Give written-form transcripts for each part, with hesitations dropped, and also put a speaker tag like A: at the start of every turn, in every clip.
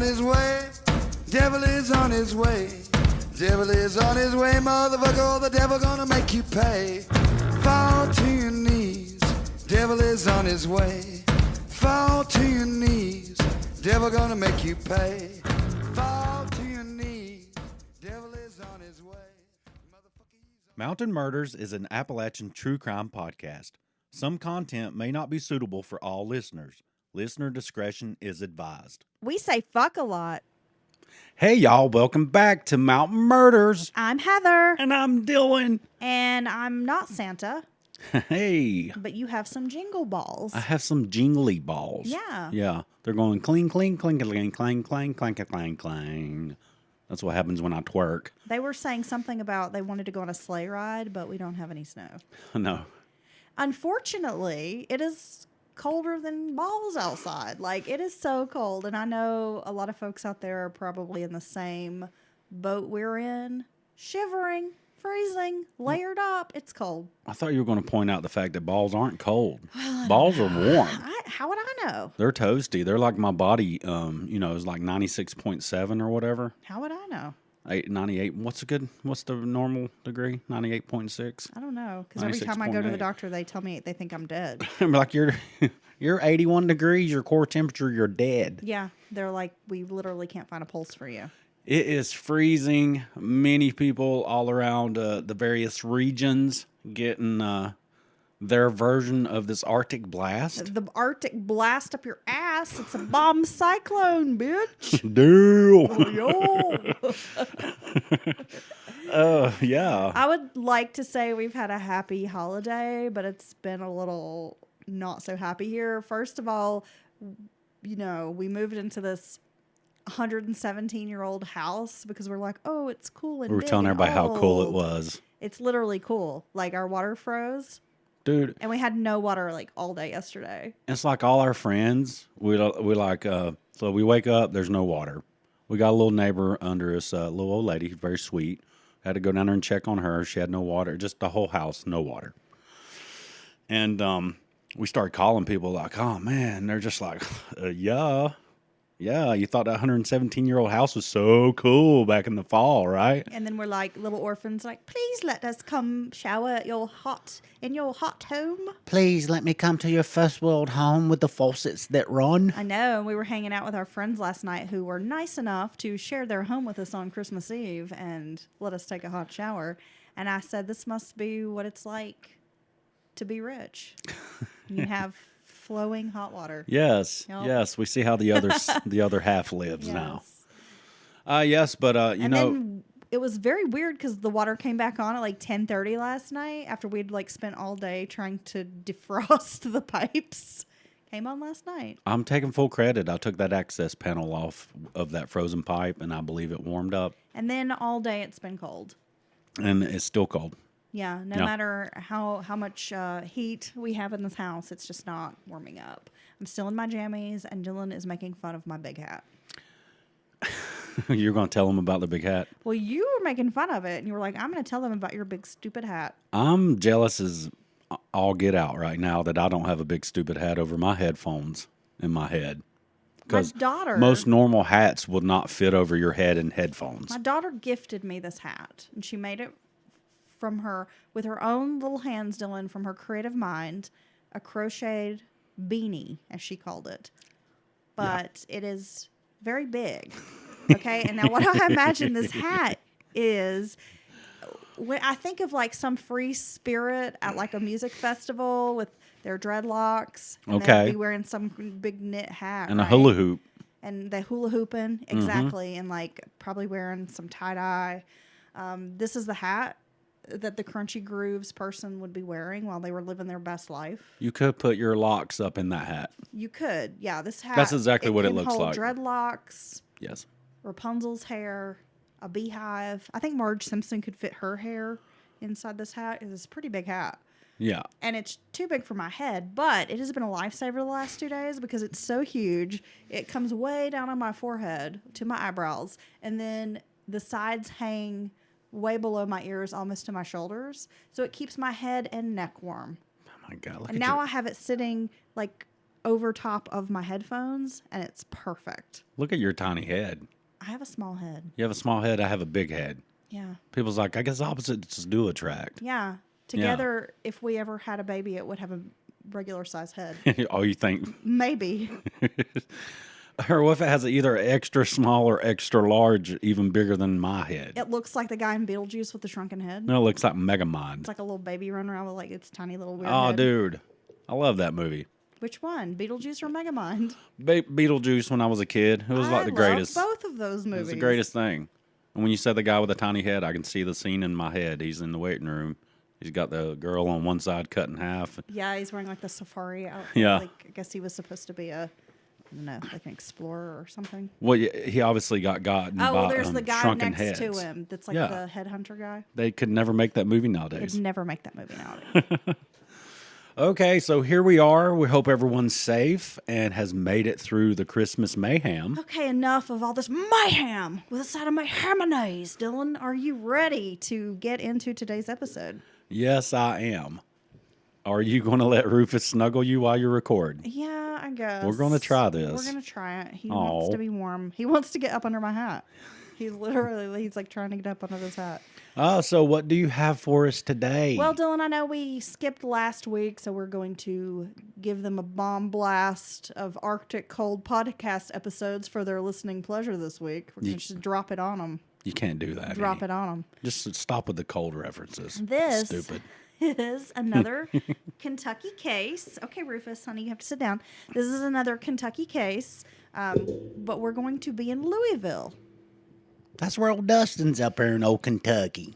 A: on his way. Devil is on his way. Devil is on his way, motherfucker. The devil gonna make you pay. Fall to your knees. Devil is on his way. Fall to your knees. Devil gonna make you pay. Fall to your knees. Devil is on his way.
B: Mountain Murders is an Appalachian true crime podcast. Some content may not be suitable for all listeners. Listener discretion is advised.
C: We say fuck a lot.
B: Hey, y'all. Welcome back to Mountain Murders.
C: I'm Heather.
B: And I'm Dylan.
C: And I'm not Santa.
B: Hey.
C: But you have some jingle balls.
B: I have some jingly balls.
C: Yeah.
B: Yeah. They're going cling, cling, cling, cling, clang, clang, clang, clang, clang. That's what happens when I twerk.
C: They were saying something about they wanted to go on a sleigh ride, but we don't have any snow.
B: No.
C: Unfortunately, it is colder than balls outside. Like, it is so cold. And I know a lot of folks out there are probably in the same boat we're in. Shivering, freezing, layered up. It's cold.
B: I thought you were going to point out the fact that balls aren't cold. Balls are warm.
C: How would I know?
B: They're toasty. They're like my body, is like 96.7 or whatever.
C: How would I know?
B: 98. What's the normal degree? 98.6.
C: I don't know. Because every time I go to the doctor, they tell me they think I'm dead.
B: I'm like, you're 81 degrees, your core temperature, you're dead.
C: Yeah. They're like, we literally can't find a pulse for you.
B: It is freezing. Many people all around the various regions getting their version of this Arctic blast.
C: The Arctic blast up your ass. It's a bomb cyclone, bitch.
B: Yeah.
C: I would like to say we've had a happy holiday, but it's been a little not so happy here. First of all, we moved into this 117-year-old house because we're like, oh, it's cool and
B: we were
C: big
B: telling
C: and
B: everybody how cool it
C: old.
B: was.
C: It's literally cool. Like, our water froze.
B: Dude.
C: And we had no water, like, all day yesterday.
B: It's like all our friends, we like, so we wake up, there's no water. We got a little neighbor under us, a little old lady, very sweet. Had to go down there and check on her. She had no water, just the whole house, no water. And we started calling people like, oh, man. They're just like, yeah, you thought that 117-year-old house was so cool back in the fall, right?
C: And then we're like little orphans, like, please let us come shower at in your hot home.
B: Please let me come to your first world home with the faucets that run.
C: I know. And we were hanging out with our friends last night who were nice enough to share their home with us on Christmas Eve and let us take a hot shower. And I said, this must be what it's like to be rich. You have flowing hot water.
B: Yes,
C: Yep.
B: yes. We see how the other half lives now. Yes, but
C: then it was very weird because the water came back on at like 10:30 last night after we'd like spent all day trying to defrost the pipes. Came on last night.
B: I'm taking full credit. I took that access panel off of that frozen pipe, and I believe it warmed up.
C: And then all day it's been cold.
B: And it's still cold.
C: Yeah, no matter how much heat we have in this house, it's just not warming up. I'm still in my jammies, and Dylan is making fun of my big hat.
B: You're going to tell them about the big hat?
C: Well, you were making fun of it, and you were like, I'm going to tell them about your big stupid hat.
B: I'm jealous as all get out right now that I don't have a big stupid hat over my headphones in my head. Because most normal hats will not fit over your head and headphones.
C: My daughter gifted me this hat, and she made it with her own little hands, Dylan, from her creative mind, a crocheted beanie, as she called it. But It is very big. Okay, and now what I imagine this hat is, when I think of like some free spirit at like a music festival with their dreadlocks, and they'd be wearing some big knit hat
B: and a hula hoop,
C: and the hula hooping exactly, and like probably wearing some tie dye. This is the hat that the Crunchy Grooves person would be wearing while they were living their best life.
B: You could put your locks up in that hat.
C: You could, yeah. This hat.
B: That's exactly what it looks
C: hold
B: like.
C: Dreadlocks.
B: Yes.
C: Rapunzel's hair, a beehive. I think Marge Simpson could fit her hair inside this hat. It's a pretty big hat.
B: Yeah.
C: And it's too big for my head, but it has been a lifesaver the last 2 days because it's so huge. It comes way down on my forehead to my eyebrows, and then the sides hang way below my ears, almost to my shoulders. So it keeps my head and neck warm.
B: Oh my God!
C: And now I have it sitting like over top of my headphones, and it's perfect.
B: Look at your tiny head.
C: I have a small head.
B: You have a small head. I have a big head.
C: Yeah.
B: People's like, I guess opposites do attract.
C: Yeah. Together, if we ever had a baby, it would have a regular size head.
B: Oh, you think?
C: Maybe.
B: Or what if it has either extra small or extra large, even bigger than my head?
C: It looks like the guy in Beetlejuice with the shrunken head.
B: No, it looks like Megamind.
C: It's like a little baby running around with like its tiny little weird
B: Oh,
C: head.
B: dude. I love that movie.
C: Which one? Beetlejuice or Megamind?
B: Beetlejuice when I was a kid. It was like the greatest.
C: I love both of those movies.
B: It was the greatest thing. And when you said the guy with the tiny head, I can see the scene in my head. He's in the waiting room. He's got the girl on one side cut in half.
C: Yeah, he's wearing like the safari outfit.
B: Yeah.
C: Like, I guess he was supposed to be like an explorer or something.
B: Well, he obviously got gotten by
C: there's the guy
B: shrunken
C: next
B: heads.
C: to him that's like the headhunter guy.
B: They could never make that movie nowadays.
C: They'd never make that movie nowadays.
B: Okay, so here we are. We hope everyone's safe and has made it through the Christmas mayhem.
C: Okay, enough of all this mayhem with a side of mayonnaise. Dylan, are you ready to get into today's episode?
B: Yes, I am. Are you going to let Rufus snuggle you while you record?
C: Yeah, I guess.
B: We're going to try this.
C: We're going to try it. He wants to be warm. He wants to get up under my hat. He's like trying to get up under this hat.
B: Oh, so what do you have for us today?
C: Well, Dylan, I know we skipped last week, so we're going to give them a bomb blast of Arctic cold podcast episodes for their listening pleasure this week. We're going to just drop it on them.
B: You can't do that.
C: Drop it on them.
B: Just stop with the cold references.
C: This
B: Stupid.
C: is another Kentucky case. Okay, Rufus, honey, you have to sit down. This is another Kentucky case, but we're going to be in Louisville.
B: That's where old Dustin's up there in old Kentucky.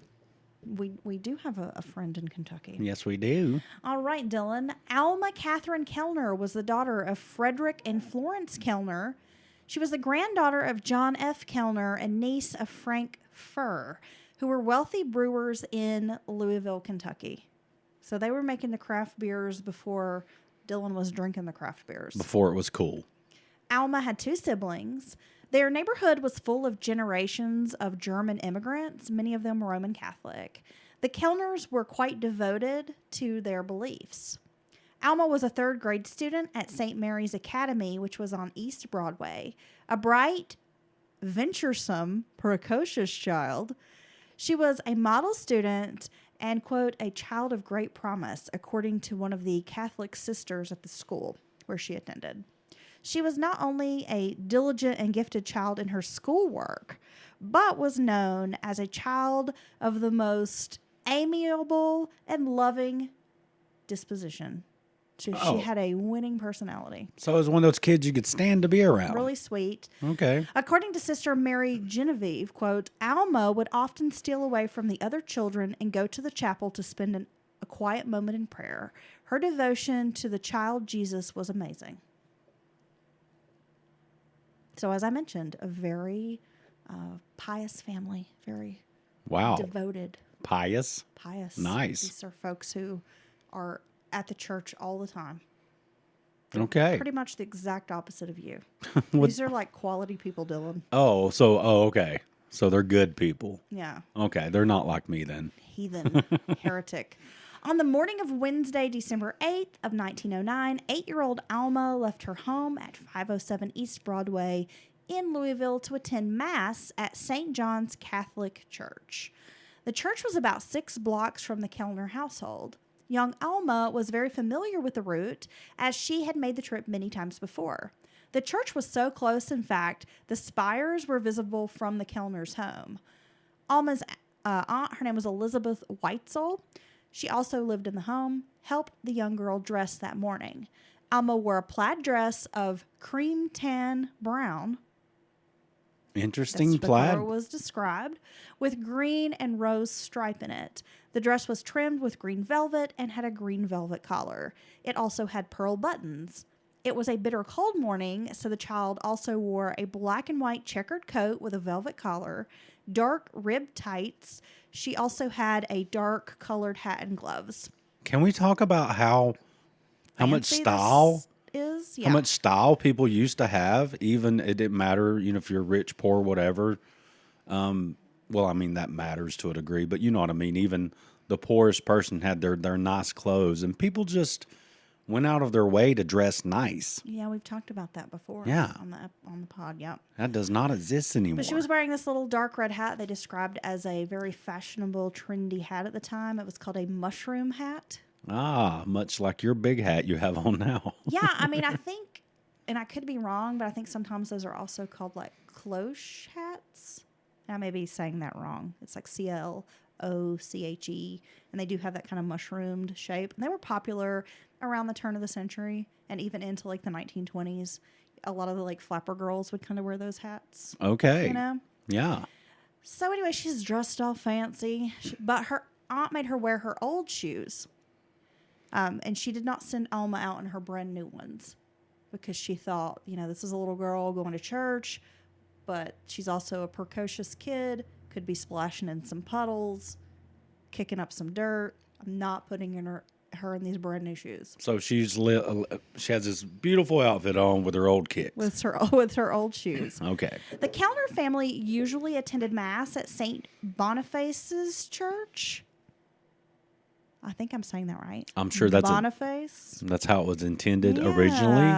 C: We do have a friend in Kentucky.
B: Yes, we do.
C: All right, Dylan. Alma Catherine Kellner was the daughter of Frederick and Florence Kellner. She was the granddaughter of John F. Kellner and niece of Frank Furr, who were wealthy brewers in Louisville, Kentucky. So they were making the craft beers before Dylan was drinking the craft beers.
B: Before it was cool.
C: Alma had two siblings. Their neighborhood was full of generations of German immigrants, many of them Roman Catholic. The Kellners were quite devoted to their beliefs. Alma was a third grade student at St. Mary's Academy, which was on East Broadway. A bright, venturesome, precocious child. She was a model student and, quote, a child of great promise, according to one of the Catholic sisters at the school where she attended. She was not only a diligent and gifted child in her schoolwork, but was known as a child of the most amiable and loving disposition. She had a winning personality.
B: So it was one of those kids you could stand to be around.
C: Really sweet.
B: Okay.
C: According to Sister Mary Genevieve, quote, Alma would often steal away from the other children and go to the chapel to spend a quiet moment in prayer. Her devotion to the child Jesus was amazing. So as I mentioned, a very pious family, very devoted.
B: Pious?
C: Pious.
B: Nice.
C: These are folks who are at the church all the time.
B: Okay.
C: Pretty much the exact opposite of you. These are like quality people, Dylan.
B: Okay. So they're good people.
C: Yeah.
B: Okay, they're not like me then.
C: Heathen. Heretic. On the morning of Wednesday, December 8th of 1909, 8-year-old Alma left her home at 507 East Broadway in Louisville to attend Mass at St. John's Catholic Church. The church was about 6 blocks from the Kellner household. Young Alma was very familiar with the route, as she had made the trip many times before. The church was so close, in fact, the spires were visible from the Kellner's home. Alma's aunt, her name was Elizabeth Weitzel. She also lived in the home, helped the young girl dress that morning. Alma wore a plaid dress of cream tan brown.
B: Interesting
C: as
B: plaid.
C: before was described, with green and rose stripe in it. The dress was trimmed with green velvet and had a green velvet collar. It also had pearl buttons. It was a bitter cold morning, so the child also wore a black and white checkered coat with a velvet collar, dark rib tights. She also had a dark colored hat and gloves.
B: Can we talk about how much
C: Fancy
B: style
C: this is? Yeah.
B: how much style people used to have? Even it didn't matter, if you're rich, poor, whatever. Well, I mean that matters to a degree, but you know what I mean. Even the poorest person had their nice clothes, and people just went out of their way to dress nice.
C: Yeah, we've talked about that before.
B: Yeah.
C: On the pod, yep.
B: That does not exist anymore.
C: But she was wearing this little dark red hat they described as a very fashionable, trendy hat at the time. It was called a mushroom hat.
B: Ah, much like your big hat you have on now.
C: Yeah, I mean, I think, and I could be wrong, but I think sometimes those are also called like cloche hats. I may be saying that wrong. It's like CLOCHE, and they do have that kind of mushroomed shape. And they were popular around the turn of the century and even into like the 1920s. A lot of the like flapper girls would kind of wear those hats.
B: Okay.
C: You know?
B: Yeah.
C: So anyway, she's dressed all fancy, but her aunt made her wear her old shoes. And she did not send Alma out in her brand new ones because she thought, this is a little girl going to church, but she's also a precocious kid, could be splashing in some puddles, kicking up some dirt. I'm not putting her in these brand new shoes.
B: So she has this beautiful outfit on with her old kicks.
C: With her old shoes.
B: Okay.
C: The Kellner family usually attended Mass at St. Boniface's Church. I think I'm saying that right.
B: I'm sure that's
C: Boniface.
B: That's how it was intended originally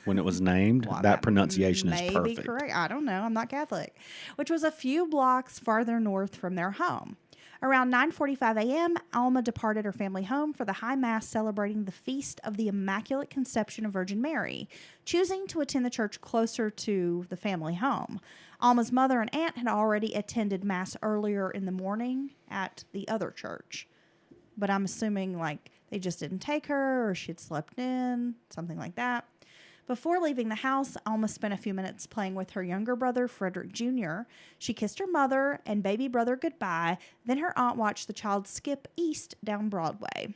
B: when it was named.
C: Well,
B: that pronunciation is
C: may
B: perfect.
C: Be correct. I don't know. I'm not Catholic. Which was a few blocks farther north from their home. Around 9:45 a.m., Alma departed her family home for the High Mass celebrating the Feast of the Immaculate Conception of Virgin Mary, choosing to attend the church closer to the family home. Alma's mother and aunt had already attended Mass earlier in the morning at the other church. But I'm assuming like they just didn't take her or she'd slept in, something like that. Before leaving the house, Alma spent a few minutes playing with her younger brother, Frederick Jr. She kissed her mother and baby brother goodbye. Then her aunt watched the child skip east down Broadway.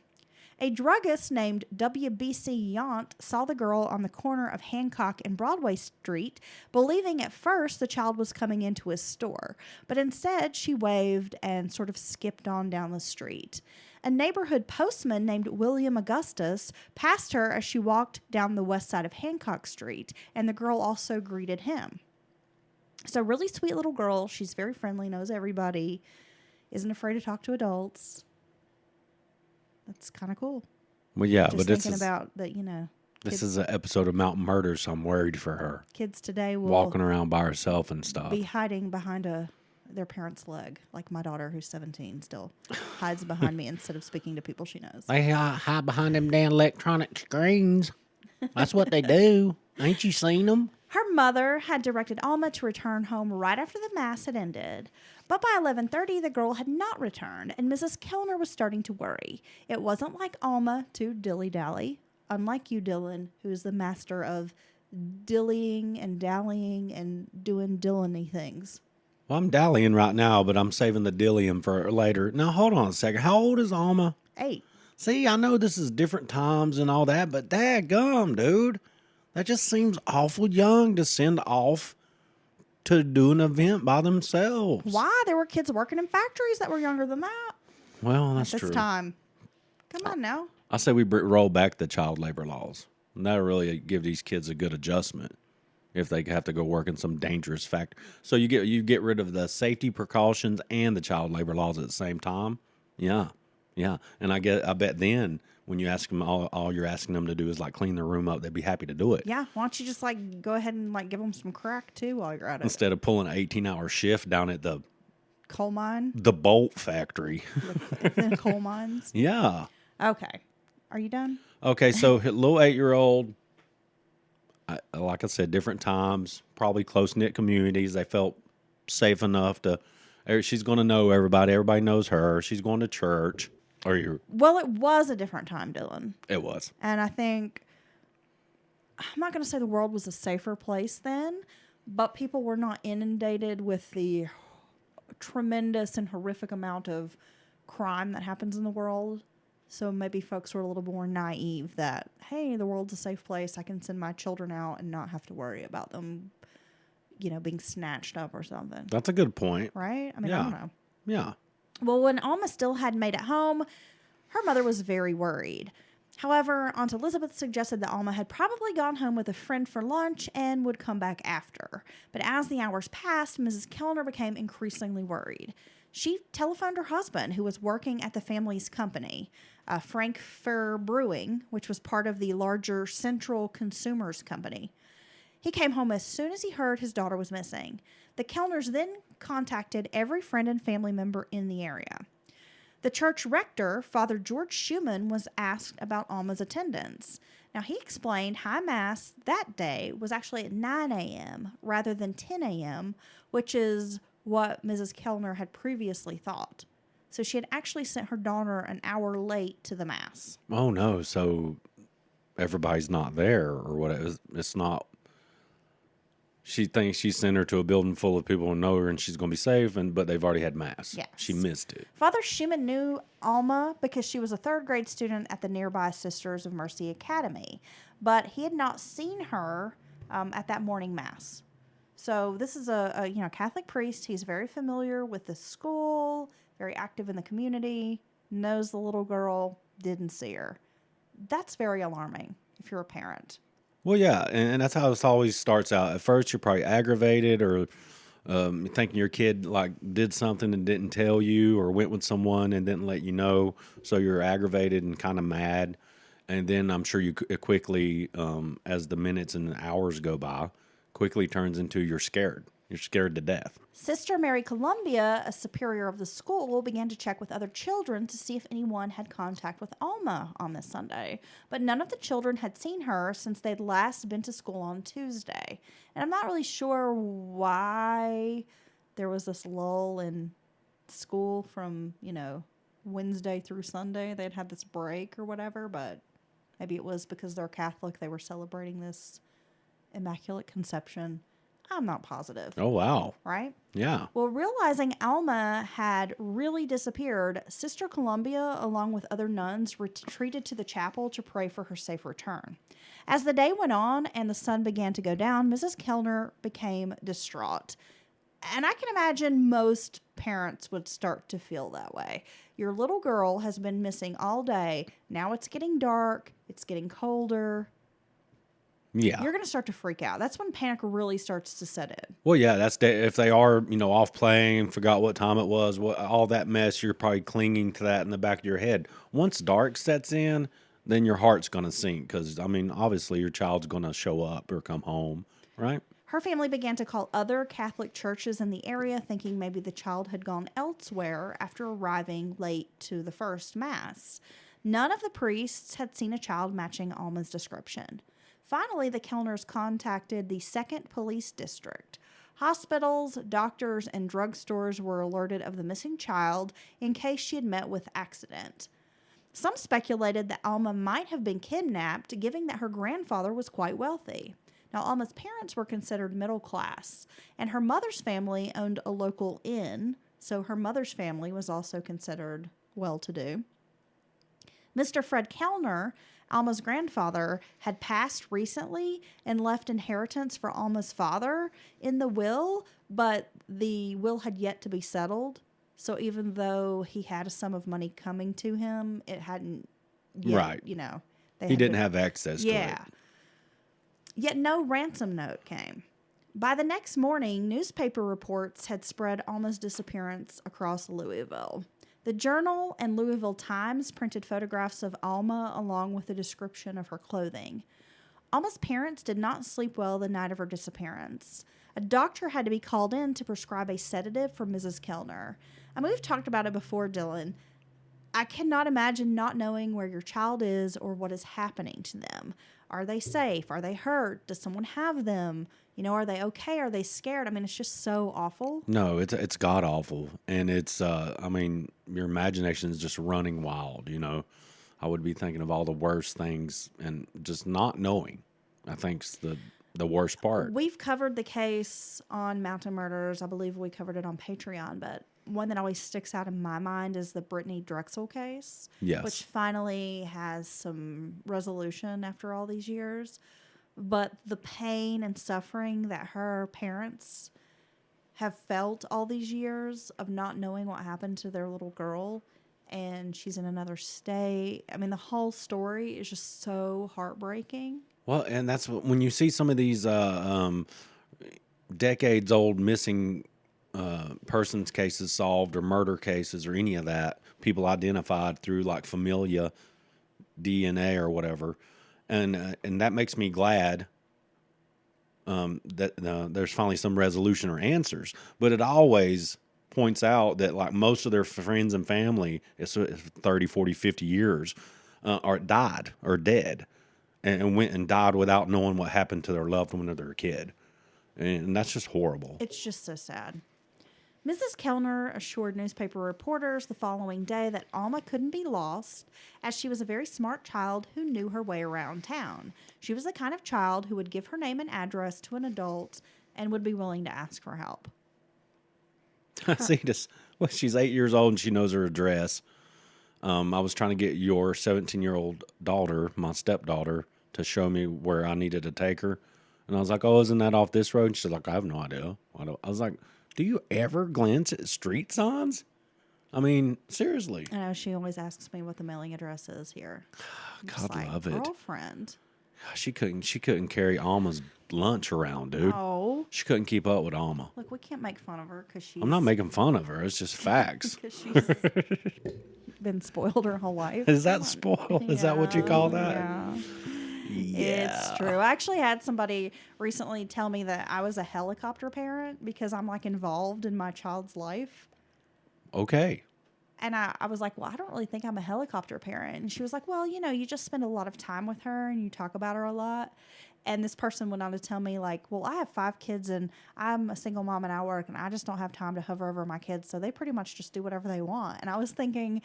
C: A druggist named W.B.C. Yount saw the girl on the corner of Hancock and Broadway Street, believing at first the child was coming into his store. But instead, she waved and sort of skipped on down the street. A neighborhood postman named William Augustus passed her as she walked down the west side of Hancock Street, and the girl also greeted him. So really sweet little girl. She's very friendly, knows everybody, isn't afraid to talk to adults. That's kind of cool.
B: Well, yeah,
C: Just
B: but
C: thinking about that,
B: this is an episode of Mountain Murder, so I'm worried for her.
C: Kids today will
B: walking around by herself and stuff.
C: Be hiding behind their parents' leg, like my daughter, who's 17, still hides behind me instead of speaking to people she knows.
B: They hide behind them damn electronic screens. That's what they do. Ain't you seen them?
C: Her mother had directed Alma to return home right after the Mass had ended. But by 11:30, the girl had not returned, and Mrs. Kellner was starting to worry. It wasn't like Alma to dilly-dally, unlike you, Dylan, who is the master of dillying and dallying and doing Dylan-y things.
B: Well, I'm dallying right now, but I'm saving the dillium for later. Now, hold on a second. How old is Alma?
C: 8.
B: See, I know this is different times and all that, but dadgum, dude. That just seems awful young to send off to do an event by themselves.
C: Why? There were kids working in factories that were younger than that.
B: Well, that's
C: at
B: true.
C: this time. Come on now.
B: I say we roll back the child labor laws. And that'll really give these kids a good adjustment if they have to go work in some dangerous factory. So you get rid of the safety precautions and the child labor laws at the same time. Yeah. And I bet then when you ask them, all you're asking them to do is like clean their room up, they'd be happy to do it.
C: Yeah. Why don't you just like go ahead and like give them some crack too while you're at it?
B: Instead of pulling an 18-hour shift down at the
C: coal mine,
B: the bolt factory.
C: the coal mines.
B: Yeah.
C: Okay. Are you done?
B: Okay. So little 8-year-old. Like I said, different times, probably close-knit communities. They felt safe enough to. She's going to know everybody. Everybody knows her. She's going to church.
C: Well, it was a different time, Dylan.
B: It was.
C: And I think, I'm not going to say the world was a safer place then, but people were not inundated with the tremendous and horrific amount of crime that happens in the world. So maybe folks were a little more naive that, hey, the world's a safe place. I can send my children out and not have to worry about them, being snatched up or something.
B: That's a good point.
C: Right? I mean,
B: Yeah.
C: I don't know.
B: Yeah.
C: Well, when Alma still hadn't made it home, her mother was very worried. However, Aunt Elizabeth suggested that Alma had probably gone home with a friend for lunch and would come back after. But as the hours passed, Mrs. Kellner became increasingly worried. She telephoned her husband, who was working at the family's company, Frank Fair Brewing, which was part of the larger Central Consumers Company. He came home as soon as he heard his daughter was missing. The Kellners then contacted every friend and family member in the area. The church rector, Father George Schumann, was asked about Alma's attendance. Now, he explained High Mass that day was actually at 9 a.m. rather than 10 a.m., which is what Mrs. Kellner had previously thought. So she had actually sent her daughter an hour late to the Mass.
B: Oh, no. So everybody's not there or what? It's not. She thinks she sent her to a building full of people who know her and she's going to be safe, but they've already had Mass.
C: Yes.
B: She missed it.
C: Father Schumann knew Alma because she was a third-grade student at the nearby Sisters of Mercy Academy, but he had not seen her at that morning Mass. So this is a Catholic priest. He's very familiar with the school, very active in the community, knows the little girl, didn't see her. That's very alarming if you're a parent.
B: Well, yeah, and that's how this always starts out. At first, you're probably aggravated or thinking your kid like did something and didn't tell you, or went with someone and didn't let you know, so you're aggravated and kind of mad. And then I'm sure you it quickly, as the minutes and hours go by, quickly turns into you're scared. You're scared to death.
C: Sister Mary Columbia, a superior of the school, began to check with other children to see if anyone had contact with Alma on this Sunday. But none of the children had seen her since they'd last been to school on Tuesday. And I'm not really sure why there was this lull in school from, Wednesday through Sunday. They'd had this break or whatever, but maybe it was because they're Catholic. They were celebrating this Immaculate Conception. I'm not positive.
B: Oh, wow.
C: Right?
B: Yeah.
C: Well, realizing Alma had really disappeared, Sister Columbia, along with other nuns, retreated to the chapel to pray for her safe return. As the day went on and the sun began to go down, Mrs. Kellner became distraught. And I can imagine most parents would start to feel that way. Your little girl has been missing all day. Now it's getting dark. It's getting colder.
B: Yeah.
C: You're going to start to freak out. That's when panic really starts to set in.
B: Well, yeah, if they are, off playing, forgot what time it was, all that mess, you're probably clinging to that in the back of your head. Once dark sets in, then your heart's going to sink because, obviously your child's going to show up or come home, right?
C: Her family began to call other Catholic churches in the area, thinking maybe the child had gone elsewhere after arriving late to the first Mass. None of the priests had seen a child matching Alma's description. Finally, the Kellners contacted the 2nd Police District. Hospitals, doctors, and drugstores were alerted of the missing child in case she had met with accident. Some speculated that Alma might have been kidnapped, given that her grandfather was quite wealthy. Now, Alma's parents were considered middle class, and her mother's family owned a local inn, so her mother's family was also considered well-to-do. Mr. Fred Kellner, Alma's grandfather, had passed recently and left inheritance for Alma's father in the will, but the will had yet to be settled. So even though he had a sum of money coming to him, it hadn't yet,
B: right. He didn't have access to it.
C: Yeah. Yet no ransom note came. By the next morning, newspaper reports had spread Alma's disappearance across Louisville. The Journal and Louisville Times printed photographs of Alma along with a description of her clothing. Alma's parents did not sleep well the night of her disappearance. A doctor had to be called in to prescribe a sedative for Mrs. Kellner. We've talked about it before, Dylan. I cannot imagine not knowing where your child is or what is happening to them. Are they safe? Are they hurt? Does someone have them? Are they okay? Are they scared? It's just so awful.
B: No, it's god awful, and it's your imagination is just running wild. I would be thinking of all the worst things, and just not knowing, I think's the worst part.
C: We've covered the case on Mountain Murders. I believe we covered it on Patreon, but one that always sticks out in my mind is the Brittany Drexel case,
B: yes,
C: which finally has some resolution after all these years. But the pain and suffering that her parents have felt all these years of not knowing what happened to their little girl, and she's in another state. The whole story is just so heartbreaking.
B: Well, and that's when you see some of these decades-old missing persons cases solved or murder cases or any of that. People identified through like familia DNA or whatever, and that makes me glad that there's finally some resolution or answers. But it always points out that like most of their friends and family, it's 30, 40, 50 years, are died or dead, and went and died without knowing what happened to their loved one or their kid. And that's just horrible.
C: It's just so sad. Mrs. Kellner assured newspaper reporters the following day that Alma couldn't be lost, as she was a very smart child who knew her way around town. She was the kind of child who would give her name and address to an adult and would be willing to ask for help.
B: See, she's 8 years old and she knows her address. I was trying to get your 17-year-old daughter, my stepdaughter, to show me where I needed to take her. And I was like, oh, isn't that off this road? And she's like, I have no idea. I was like, do you ever glance at street signs? I mean, seriously.
C: I know she always asks me what the mailing address is here.
B: God love it.
C: Girlfriend.
B: She couldn't carry Alma's lunch around, dude.
C: Oh.
B: She couldn't keep up with Alma.
C: Look, we can't make fun of her because she's...
B: I'm not making fun of her. It's just facts.
C: Because she's been spoiled her whole life.
B: Is that spoiled? Is that what you call that?
C: Yeah.
B: Yeah.
C: It's true. I actually had somebody recently tell me that I was a helicopter parent because I'm like involved in my child's life.
B: Okay.
C: And I was like, well, I don't really think I'm a helicopter parent. And she was like, well, you just spend a lot of time with her and you talk about her a lot. And this person went on to tell me like, well, I have 5 kids and I'm a single mom and I work and I just don't have time to hover over my kids. So they pretty much just do whatever they want. And I was thinking,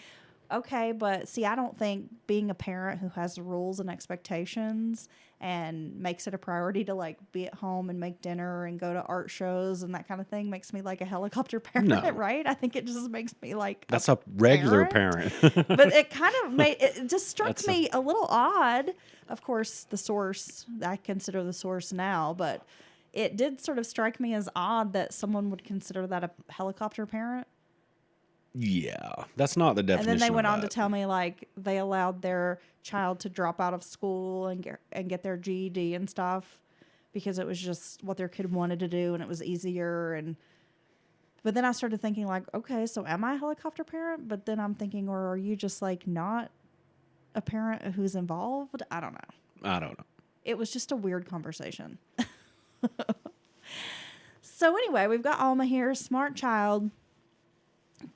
C: okay, but see, I don't think being a parent who has rules and expectations and makes it a priority to like be at home and make dinner and go to art shows and that kind of thing makes me like a helicopter parent,
B: No.
C: Right? I think it just makes me like
B: That's a regular parent.
C: But it kind of it just struck me a little odd. Of course, the source, I consider the source now, but it did sort of strike me as odd that someone would consider that a helicopter parent.
B: Yeah, that's not the definition.
C: And then they went
B: of
C: on
B: that.
C: to tell me like they allowed their child to drop out of school and get their GED and stuff because it was just what their kid wanted to do and it was easier. But then I started thinking like, okay, so am I a helicopter parent? But then I'm thinking, or are you just like not a parent who's involved? I don't know. It was just a weird conversation. So anyway, we've got Alma here, smart child.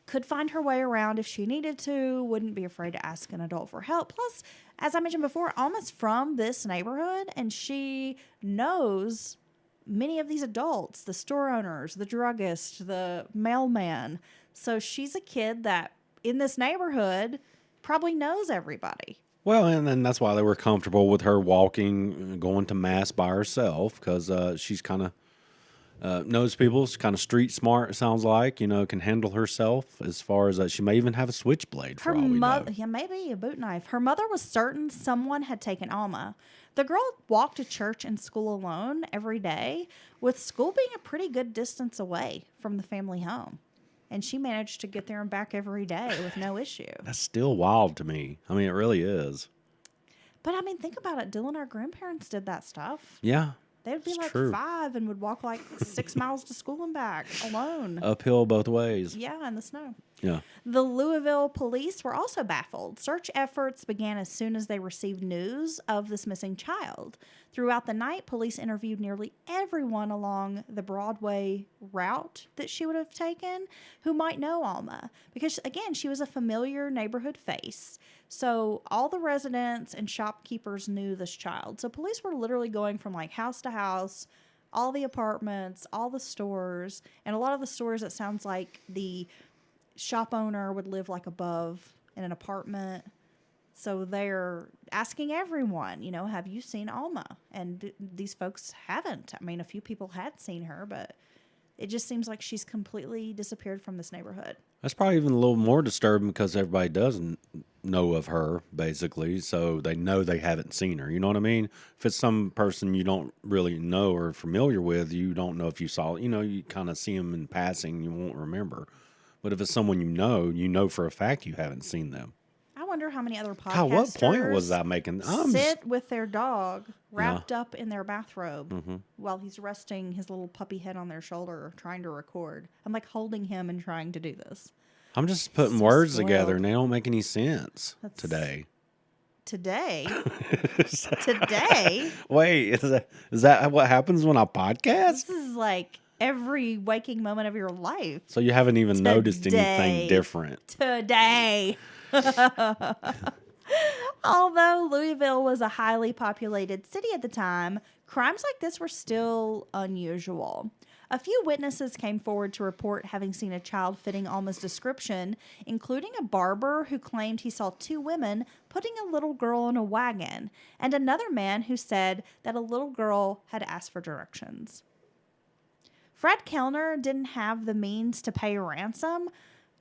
C: Could find her way around if she needed to, wouldn't be afraid to ask an adult for help. Plus, as I mentioned before, Alma's from this neighborhood and she knows many of these adults, the store owners, the druggist, the mailman. So she's a kid that in this neighborhood probably knows everybody.
B: Well, and then that's why they were comfortable with her walking, going to mass by herself because she's kind of knows people. She's kind of street smart, it sounds like, can handle herself as far as she may even have a switchblade for all we know.
C: Yeah, maybe a boot knife. Her mother was certain someone had taken Alma. The girl walked to church and school alone every day, with school being a pretty good distance away from the family home. And she managed to get there and back every day with no issue.
B: That's still wild to me. I mean, it really is.
C: But I mean, think about it. Dylan, our grandparents did that stuff.
B: Yeah.
C: They would be
B: it's
C: like
B: true.
C: 5 and would walk like 6 miles to school and back alone.
B: Uphill both ways.
C: Yeah, in the snow.
B: Yeah.
C: The Louisville police were also baffled. Search efforts began as soon as they received news of this missing child. Throughout the night, police interviewed nearly everyone along the Broadway route that she would have taken who might know Alma. Because, again, she was a familiar neighborhood face. So all the residents and shopkeepers knew this child. So police were literally going from like house to house, all the apartments, all the stores. And a lot of the stores, it sounds like the shop owner would live like above in an apartment. So they're asking everyone, have you seen Alma? And these folks haven't. I mean, a few people had seen her, but it just seems like she's completely disappeared from this neighborhood.
B: That's probably even a little more disturbing because everybody doesn't know of her, basically. So they know they haven't seen her. You know what I mean? If it's some person you don't really know or familiar with, you don't know if you saw, you kind of see them in passing, you won't remember. But if it's someone you know for a fact you haven't seen them.
C: I wonder how many other podcasters
B: God, what point was I making?
C: sit with their dog wrapped up in their bathrobe while he's resting his little puppy head on their shoulder trying to record. I'm like holding him and trying to do this.
B: I'm just putting
C: So
B: words
C: spoiled.
B: together, and they don't make any sense today.
C: Today? Today?
B: Wait, is that what happens when I podcast?
C: This is like every waking moment of your life.
B: So you haven't even noticed anything different.
C: Today. Although Louisville was a highly populated city at the time, crimes like this were still unusual. A few witnesses came forward to report having seen a child fitting Alma's description, including a barber who claimed he saw two women putting a little girl in a wagon, and another man who said that a little girl had asked for directions. Fred Kellner didn't have the means to pay a ransom.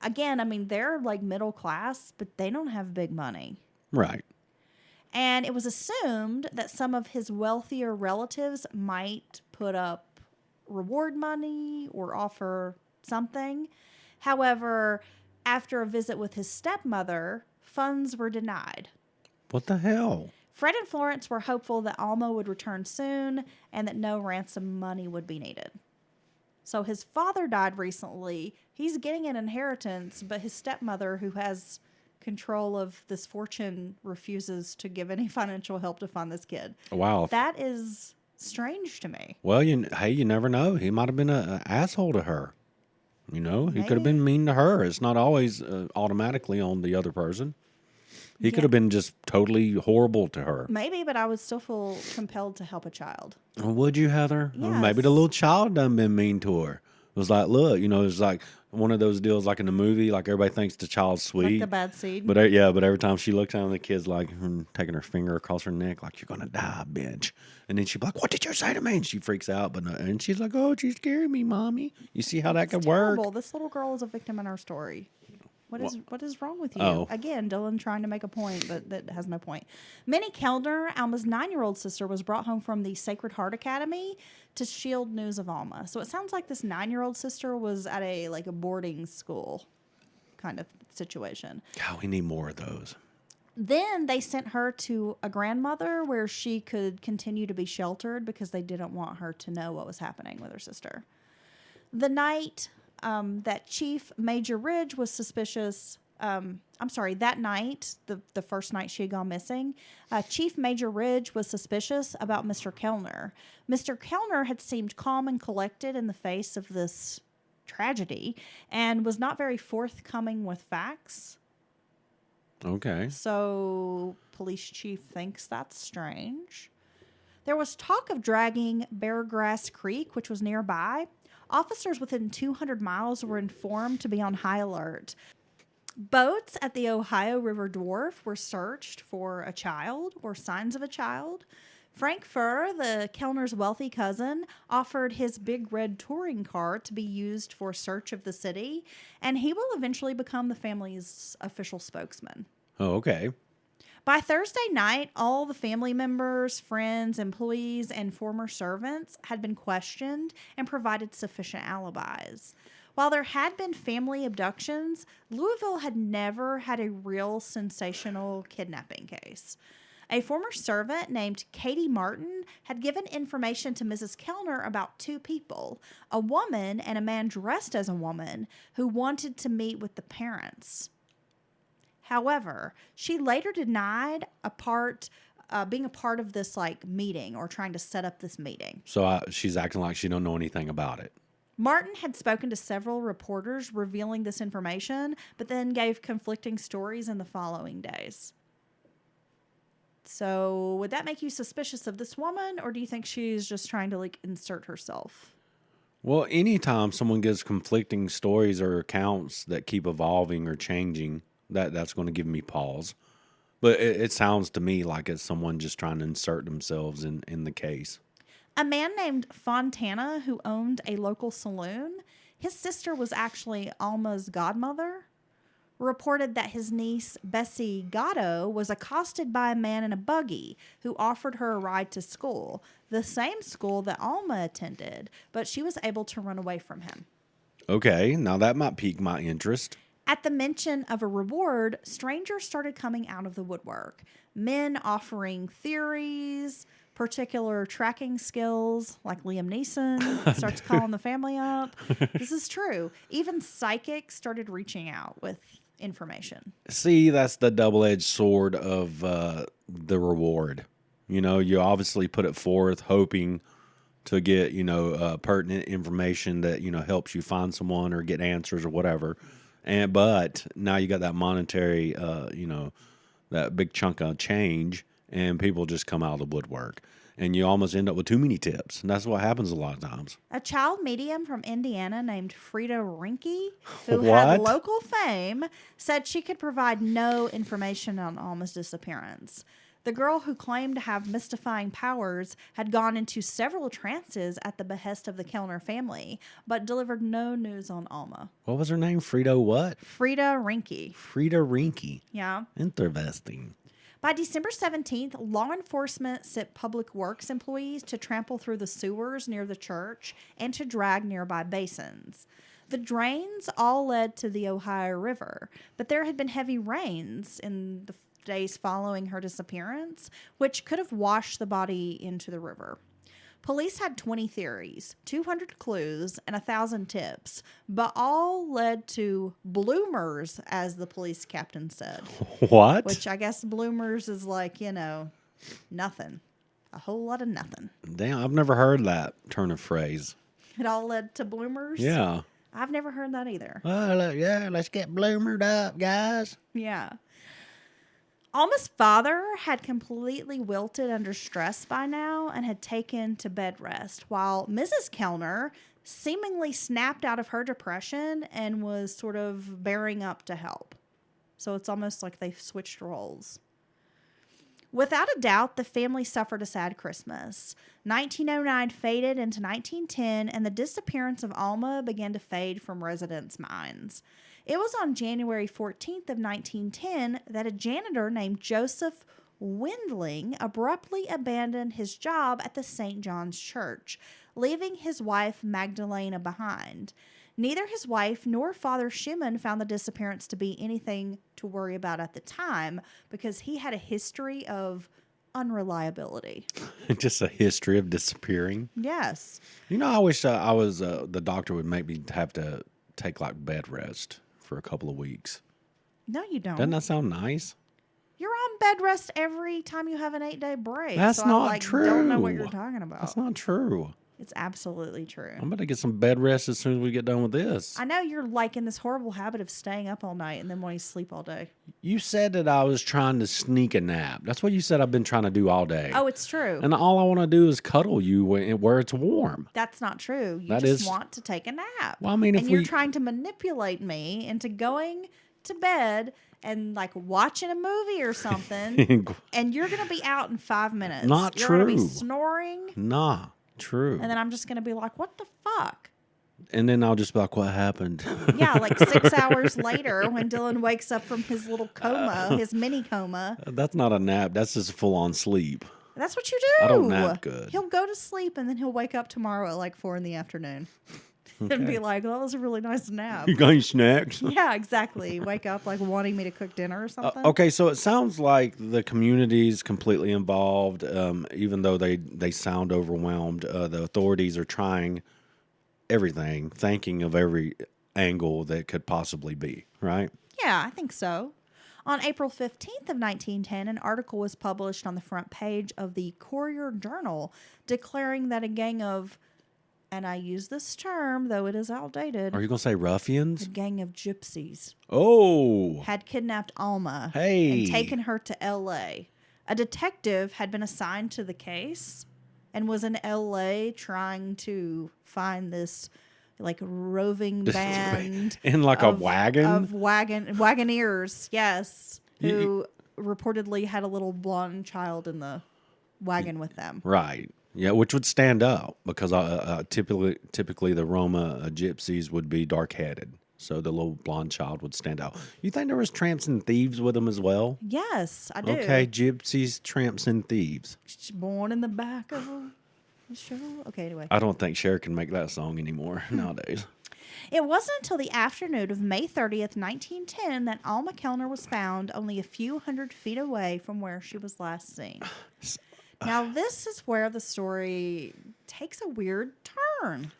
C: Again, I mean, they're like middle class, but they don't have big money.
B: Right.
C: And it was assumed that some of his wealthier relatives might put up reward money or offer something. However, after a visit with his stepmother, funds were denied.
B: What the hell?
C: Fred and Florence were hopeful that Alma would return soon and that no ransom money would be needed. So his father died recently. He's getting an inheritance, but his stepmother, who has control of this fortune, refuses to give any financial help to find this kid.
B: Wow.
C: That is strange to me.
B: Well, you never know. He might have been an asshole to her. You know, he could have
C: Maybe.
B: been mean to her. It's not always automatically on the other person. He could have been just totally horrible to her.
C: Maybe, but I would still feel compelled to help a child.
B: Would you, Heather? Or maybe the
C: Yes.
B: little child done been mean to her. It was like, look, it's like one of those deals like in the movie, like everybody thinks the child's sweet.
C: Like the bad seed.
B: But but every time she looks at him, the kid's like taking her finger across her neck, like, you're going to die, bitch. And then she'd be like, what did you say to me? And she freaks out. And she's like, oh, she's scaring me, Mommy. You see how that could
C: Terrible.
B: work?
C: This little girl is a victim in our story. What is wrong with you?
B: Oh.
C: Again, Dylan trying to make a point, but that has no point. Minnie Kellner, Alma's 9-year-old sister, was brought home from the Sacred Heart Academy to shield news of Alma. So it sounds like this 9-year-old sister was at a boarding school kind of situation.
B: God, we need more of those.
C: Then they sent her to a grandmother where she could continue to be sheltered because they didn't want her to know what was happening with her sister. The night that Chief Major Ridge was suspicious, that night, the first night she had gone missing, Chief Major Ridge was suspicious about Mr. Kellner. Mr. Kellner had seemed calm and collected in the face of this tragedy and was not very forthcoming with facts.
B: Okay.
C: So, police chief thinks that's strange. There was talk of dragging Beargrass Creek, which was nearby. Officers within 200 miles were informed to be on high alert. Boats at the Ohio River Dwarf were searched for a child or signs of a child. Frank Furr, the Kellner's wealthy cousin, offered his big red touring car to be used for search of the city, and he will eventually become the family's official spokesman.
B: Oh, okay.
C: By Thursday night, all the family members, friends, employees, and former servants had been questioned and provided sufficient alibis. While there had been family abductions, Louisville had never had a real sensational kidnapping case. A former servant named Katie Martin had given information to Mrs. Kellner about two people, a woman and a man dressed as a woman, who wanted to meet with the parents. However, she later denied being a part of this meeting or trying to set up this meeting.
B: So she's acting like she don't know anything about it.
C: Martin had spoken to several reporters revealing this information, but then gave conflicting stories in the following days. So would that make you suspicious of this woman, or do you think she's just trying to insert herself?
B: Well, anytime someone gives conflicting stories or accounts that keep evolving or changing, that's going to give me pause. But it sounds to me like it's someone just trying to insert themselves in the case.
C: A man named Fontana, who owned a local saloon, his sister was actually Alma's godmother, reported that his niece, Bessie Gatto, was accosted by a man in a buggy who offered her a ride to school, the same school that Alma attended, but she was able to run away from him.
B: Okay, now that might pique my interest.
C: At the mention of a reward, strangers started coming out of the woodwork. Men offering theories, particular tracking skills, like Liam Neeson starts calling the family up. This is true. Even psychics started reaching out with information.
B: See, that's the double-edged sword of the reward. You know, you obviously put it forth hoping to get, pertinent information that, helps you find someone or get answers or whatever. But now you got that monetary, that big chunk of change, and people just come out of the woodwork. And you almost end up with too many tips. And that's what happens a lot of times.
C: A child medium from Indiana named Frida Rinke, who
B: What?
C: had local fame, said she could provide no information on Alma's disappearance. The girl who claimed to have mystifying powers had gone into several trances at the behest of the Kellner family, but delivered no news on Alma.
B: What was her name? Frida what?
C: Frida Rinke.
B: Frida Rinke.
C: Yeah.
B: Interesting.
C: By December 17th, law enforcement sent public works employees to trample through the sewers near the church and to drag nearby basins. The drains all led to the Ohio River, but there had been heavy rains in the days following her disappearance, which could have washed the body into the river. Police had 20 theories, 200 clues, and 1,000 tips, but all led to bloomers, as the police captain said.
B: What?
C: Which I guess bloomers is like, nothing. A whole lot of nothing.
B: Damn, I've never heard that turn of phrase.
C: It all led to bloomers?
B: Yeah.
C: I've never heard that either.
B: Well, yeah, let's get bloomered up, guys.
C: Yeah. Alma's father had completely wilted under stress by now and had taken to bed rest, while Mrs. Kellner seemingly snapped out of her depression and was sort of bearing up to help. So it's almost like they've switched roles. Without a doubt, the family suffered a sad Christmas. 1909 faded into 1910, and the disappearance of Alma began to fade from residents' minds. It was on January 14th of 1910 that a janitor named Joseph Windling abruptly abandoned his job at the St. John's Church, leaving his wife Magdalena behind. Neither his wife nor Father Schumann found the disappearance to be anything to worry about at the time because he had a history of unreliability.
B: Just a history of disappearing.
C: Yes.
B: I wish I was the doctor would make me have to take like bed rest for a couple of weeks.
C: No, you don't.
B: Doesn't that sound nice?
C: You're on bed rest every time you have an 8-day break.
B: That's
C: so
B: not
C: I
B: true.
C: don't know what you're talking about.
B: That's not true.
C: It's absolutely true.
B: I'm going to get some bed rest as soon as we get done with this.
C: I know you're like in this horrible habit of staying up all night and then wanting to sleep all day.
B: You said that I was trying to sneak a nap. That's what you said I've been trying to do all day.
C: Oh, it's true.
B: And all I want to do is cuddle you where it's warm.
C: That's not true. You
B: That
C: just
B: is-
C: want to take a nap.
B: Well, I mean, if
C: and you're
B: we-
C: trying to manipulate me into going to bed and like watching a movie or something, and you're going to be out in 5 minutes.
B: Not
C: You're going to be
B: true.
C: snoring,
B: Nah, true.
C: and then I'm just going to be like, what the fuck?
B: And then I'll just be like, what happened?
C: Yeah, like 6 hours later when Dylan wakes up from his little coma, his mini coma.
B: That's not a nap. That's just full on sleep.
C: That's what you do.
B: I don't nap good.
C: He'll go to sleep and then he'll wake up tomorrow at like 4 p.m. and be like, well, that was a really nice nap.
B: You got any snacks?
C: Yeah, exactly. Wake up like wanting me to cook dinner or something.
B: Okay, so it sounds like the community's completely involved, even though they sound overwhelmed. The authorities are trying everything, thinking of every angle that could possibly be, right?
C: Yeah, I think so. On April 15th of 1910, an article was published on the front page of the Courier Journal declaring that a gang of, and I use this term, though it is outdated,
B: Are you going to say
C: a
B: ruffians?
C: gang of gypsies
B: Oh,
C: had kidnapped Alma
B: Hey.
C: and taken her to L.A. A detective had been assigned to the case and was in L.A. trying to find this like roving band
B: in like a wagon?
C: of wagoneers, yes, who reportedly had a little blonde child in the wagon with them.
B: Right. Yeah, which would stand out because typically the Roma gypsies would be dark-headed. So the little blonde child would stand out. You think there was tramps and thieves with them as well?
C: Yes, I do.
B: Okay, gypsies, tramps, and thieves.
C: Born in the back of a show. Okay, anyway.
B: I don't think Cher can make that song anymore nowadays.
C: It wasn't until the afternoon of May 30th, 1910, that Alma Kellner was found only a few hundred feet away from where she was last seen. Now, this is where the story takes a weird turn.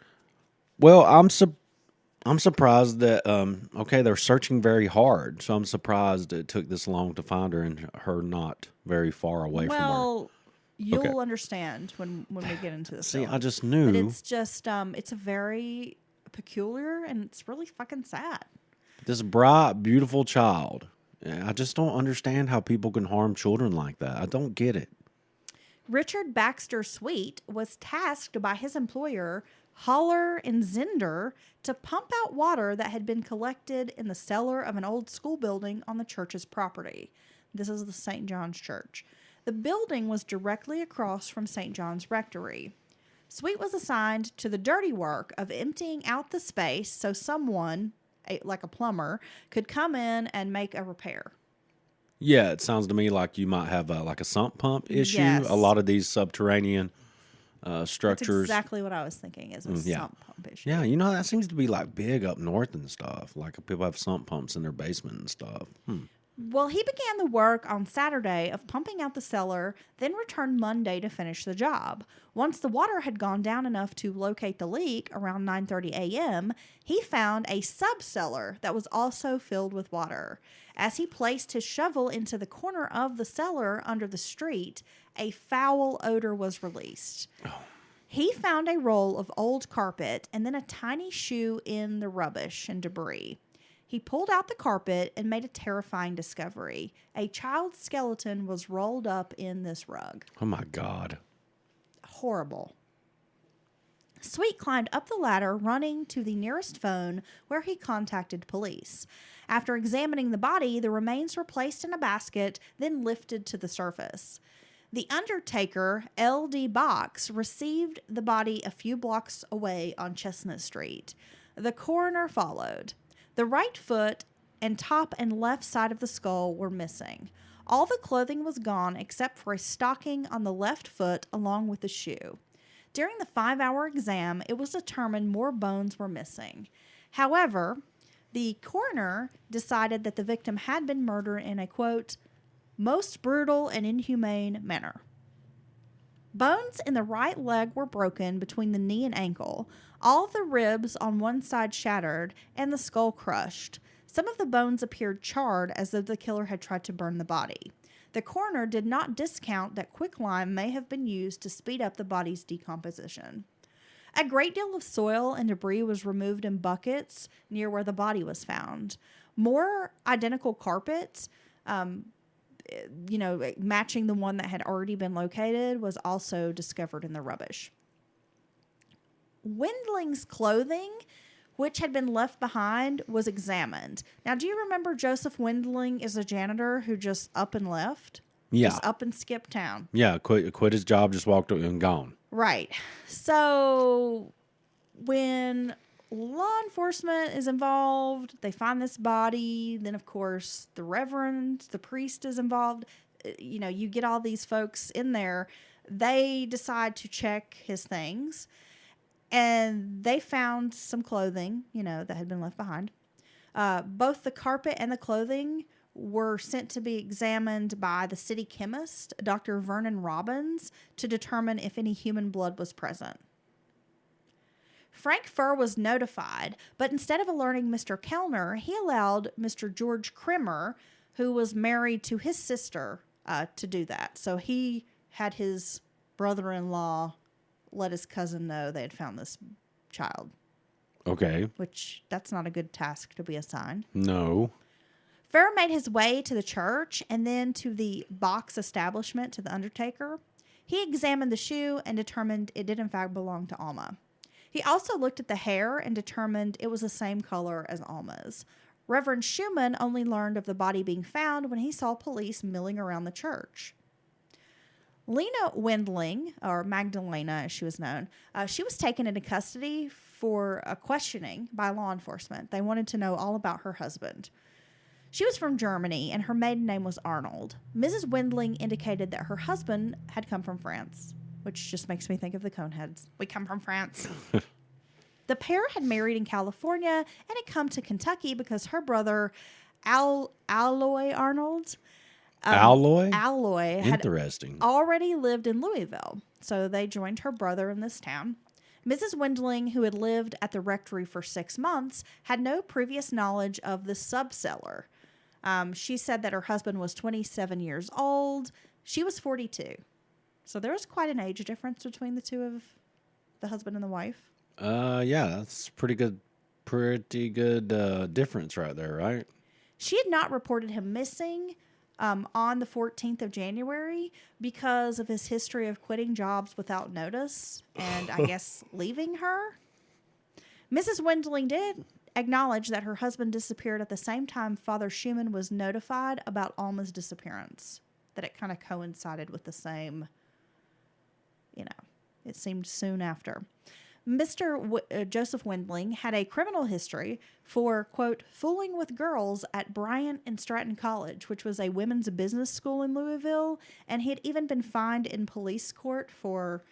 B: Well, I'm surprised that okay, they're searching very hard, so I'm surprised it took this long to find her and her not very far away from her.
C: Well, you'll
B: Okay.
C: understand when we get into the
B: See,
C: film.
B: I just knew.
C: But it's just it's a very peculiar and it's really fucking sad.
B: This bright, beautiful child. I just don't understand how people can harm children like that. I don't get it.
C: Richard Baxter Sweet was tasked by his employer, Haller and Zinder, to pump out water that had been collected in the cellar of an old school building on the church's property. This is the St. John's Church. The building was directly across from St. John's Rectory. Sweet was assigned to the dirty work of emptying out the space so someone, like a plumber, could come in and make a repair.
B: Yeah, it sounds to me like you might have like a sump pump issue.
C: Yes.
B: A lot of these subterranean
C: That's
B: structures.
C: exactly what I was thinking is a
B: yeah.
C: sump pump issue.
B: Yeah, that seems to be like big up north and stuff. Like people have sump pumps in their basement and stuff.
C: Well, he began the work on Saturday of pumping out the cellar, then returned Monday to finish the job. Once the water had gone down enough to locate the leak around 9:30 a.m., he found a sub-cellar that was also filled with water. As he placed his shovel into the corner of the cellar under the street, a foul odor was released. He found a roll of old carpet and then a tiny shoe in the rubbish and debris. He pulled out the carpet and made a terrifying discovery. A child's skeleton was rolled up in this rug.
B: Oh my God.
C: Horrible. Sweet climbed up the ladder, running to the nearest phone where he contacted police. After examining the body, the remains were placed in a basket, then lifted to the surface. The undertaker, L.D. Box, received the body a few blocks away on Chestnut Street. The coroner followed. The right foot and top and left side of the skull were missing. All the clothing was gone except for a stocking on the left foot along with the shoe. During the 5-hour exam, it was determined more bones were missing. However, the coroner decided that the victim had been murdered in a, quote, most brutal and inhumane manner. Bones in the right leg were broken between the knee and ankle. All the ribs on one side shattered and the skull crushed. Some of the bones appeared charred as though the killer had tried to burn the body. The coroner did not discount that quicklime may have been used to speed up the body's decomposition. A great deal of soil and debris was removed in buckets near where the body was found. More identical carpets, matching the one that had already been located, was also discovered in the rubbish. Wendling's clothing, which had been left behind, was examined. Now, do you remember Joseph Wendling is a janitor who just up and left?
B: Yeah.
C: Just up and skipped town.
B: Yeah, quit his job, just walked up and gone.
C: Right. So when law enforcement is involved, they find this body. Then, of course, the priest is involved. You get all these folks in there. They decide to check his things. And they found some clothing, that had been left behind. Both the carpet and the clothing were sent to be examined by the city chemist, Dr. Vernon Robbins, to determine if any human blood was present. Frank Furr was notified, but instead of alerting Mr. Kellner, he allowed Mr. George Krimmer, who was married to his sister, to do that. So he had his brother-in-law let his cousin know they had found this child.
B: Okay.
C: Which, that's not a good task to be assigned.
B: No.
C: Farrer made his way to the church and then to the Box establishment to the undertaker. He examined the shoe and determined it did in fact belong to Alma. He also looked at the hair and determined it was the same color as Alma's. Reverend Schumann only learned of the body being found when he saw police milling around the church. Lena Wendling, or Magdalena as she was known, she was taken into custody for a questioning by law enforcement. They wanted to know all about her husband. She was from Germany, and her maiden name was Arnold. Mrs. Wendling indicated that her husband had come from France, which just makes me think of the Coneheads. We come from France. The pair had married in California and had come to Kentucky because her brother, Alloy Arnold, Alloy had
B: Interesting.
C: already lived in Louisville. So they joined her brother in this town. Mrs. Windling, who had lived at the rectory for 6 months, had no previous knowledge of the subcellar. She said that her husband was 27 years old. She was 42. So there was quite an age difference between the two of the husband and the wife.
B: Yeah, that's pretty good difference right there, right?
C: She had not reported him missing on the 14th of January because of his history of quitting jobs without notice and I guess leaving her. Mrs. Windling did acknowledge that her husband disappeared at the same time Father Schumann was notified about Alma's disappearance, that it kind of coincided with the same, it seemed soon after. Mr. Joseph Windling had a criminal history for, quote, fooling with girls at Bryant and Stratton College, which was a women's business school in Louisville, and he had even been fined in police court for,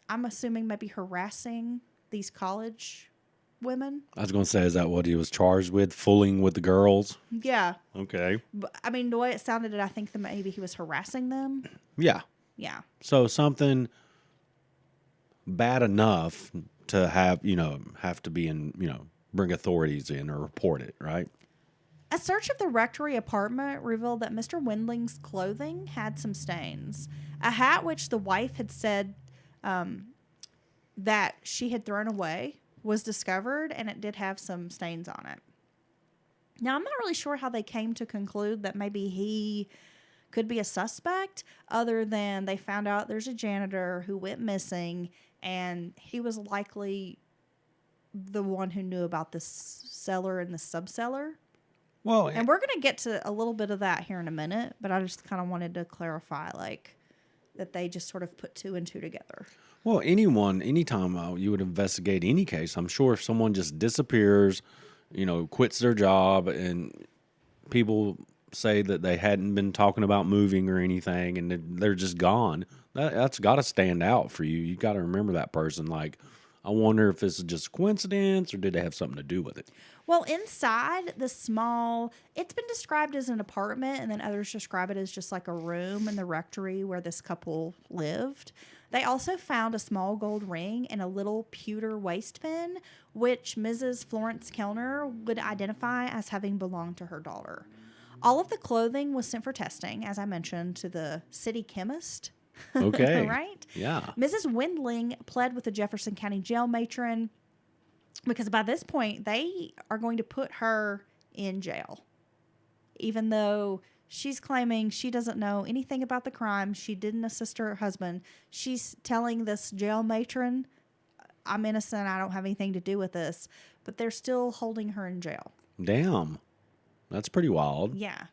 C: I'm assuming, maybe harassing these college women.
B: I was going to say, is that what he was charged with? Fooling with the girls?
C: Yeah.
B: Okay.
C: But, I mean, the way it sounded, I think that maybe he was harassing them.
B: Yeah.
C: Yeah.
B: So something bad enough to have to be in, bring authorities in or report it, right?
C: A search of the rectory apartment revealed that Mr. Windling's clothing had some stains. A hat which the wife had said that she had thrown away was discovered, and it did have some stains on it. Now, I'm not really sure how they came to conclude that maybe he could be a suspect, other than they found out there's a janitor who went missing, and he was likely the one who knew about this cellar and the subcellar.
B: Well,
C: And we're going to get to a little bit of that here in a minute, but I just kind of wanted to clarify, that they just sort of put 2 and 2 together.
B: Well, anytime you would investigate any case, I'm sure if someone just disappears, quits their job, and people say that they hadn't been talking about moving or anything, and they're just gone, that's got to stand out for you. You got to remember that person. I wonder if this is just coincidence or did they have something to do with it?
C: Well, inside the small, it's been described as an apartment, and then others describe it as just like a room in the rectory where this couple lived. They also found a small gold ring and a little pewter waist pin, which Mrs. Florence Kellner would identify as having belonged to her daughter. All of the clothing was sent for testing, as I mentioned, to the city chemist.
B: Okay.
C: Right?
B: Yeah.
C: Mrs. Windling pled with the Jefferson County jail matron because by this point, they are going to put her in jail. Even though she's claiming she doesn't know anything about the crime, she didn't assist her husband. She's telling this jail matron, I'm innocent, I don't have anything to do with this. But they're still holding her in jail.
B: Damn. That's pretty wild.
C: Yeah.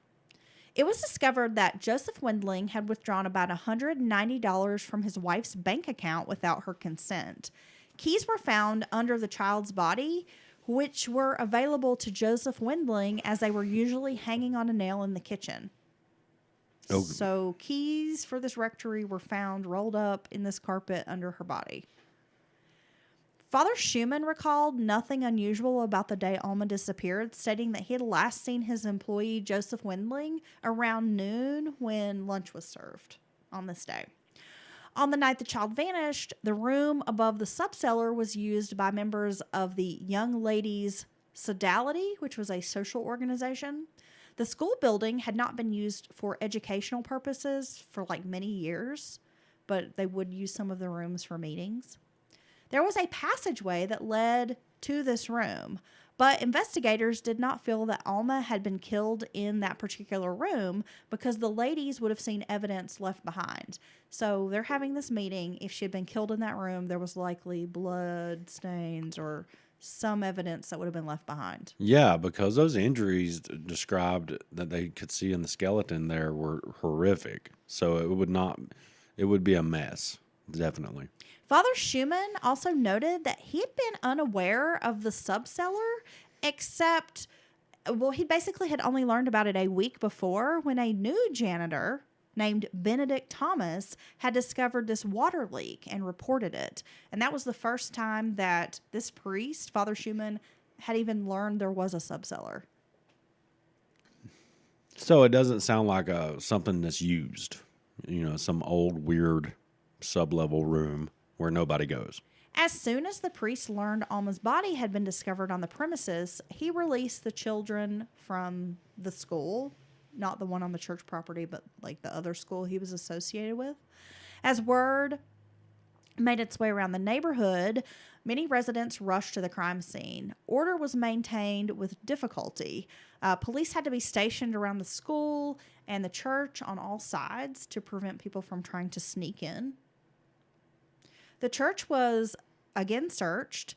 C: It was discovered that Joseph Windling had withdrawn about $190 from his wife's bank account without her consent. Keys were found under the child's body, which were available to Joseph Windling as they were usually hanging on a nail in the kitchen.
B: Oh.
C: So keys for this rectory were found rolled up in this carpet under her body. Father Schumann recalled nothing unusual about the day Alma disappeared, stating that he had last seen his employee Joseph Windling around noon when lunch was served on this day. On the night the child vanished, the room above the subcellar was used by members of the Young Ladies' Sodality, which was a social organization. The school building had not been used for educational purposes for many years, but they would use some of the rooms for meetings. There was a passageway that led to this room, but investigators did not feel that Alma had been killed in that particular room because the ladies would have seen evidence left behind. So they're having this meeting. If she had been killed in that room, there was likely blood stains or some evidence that would have been left behind.
B: Yeah, because those injuries described that they could see in the skeleton there were horrific. So it would be a mess, definitely.
C: Father Schumann also noted that he had been unaware of the subcellar, he basically had only learned about it a week before when a new janitor named Benedict Thomas had discovered this water leak and reported it. And that was the first time that this priest, Father Schumann, had even learned there was a subcellar.
B: So it doesn't sound like something that's used, some old weird sub-level room where nobody goes.
C: As soon as the priest learned Alma's body had been discovered on the premises, he released the children from the school, not the one on the church property, but like the other school he was associated with. As word made its way around the neighborhood, many residents rushed to the crime scene. Order was maintained with difficulty. Police had to be stationed around the school and the church on all sides to prevent people from trying to sneak in. The church was again searched,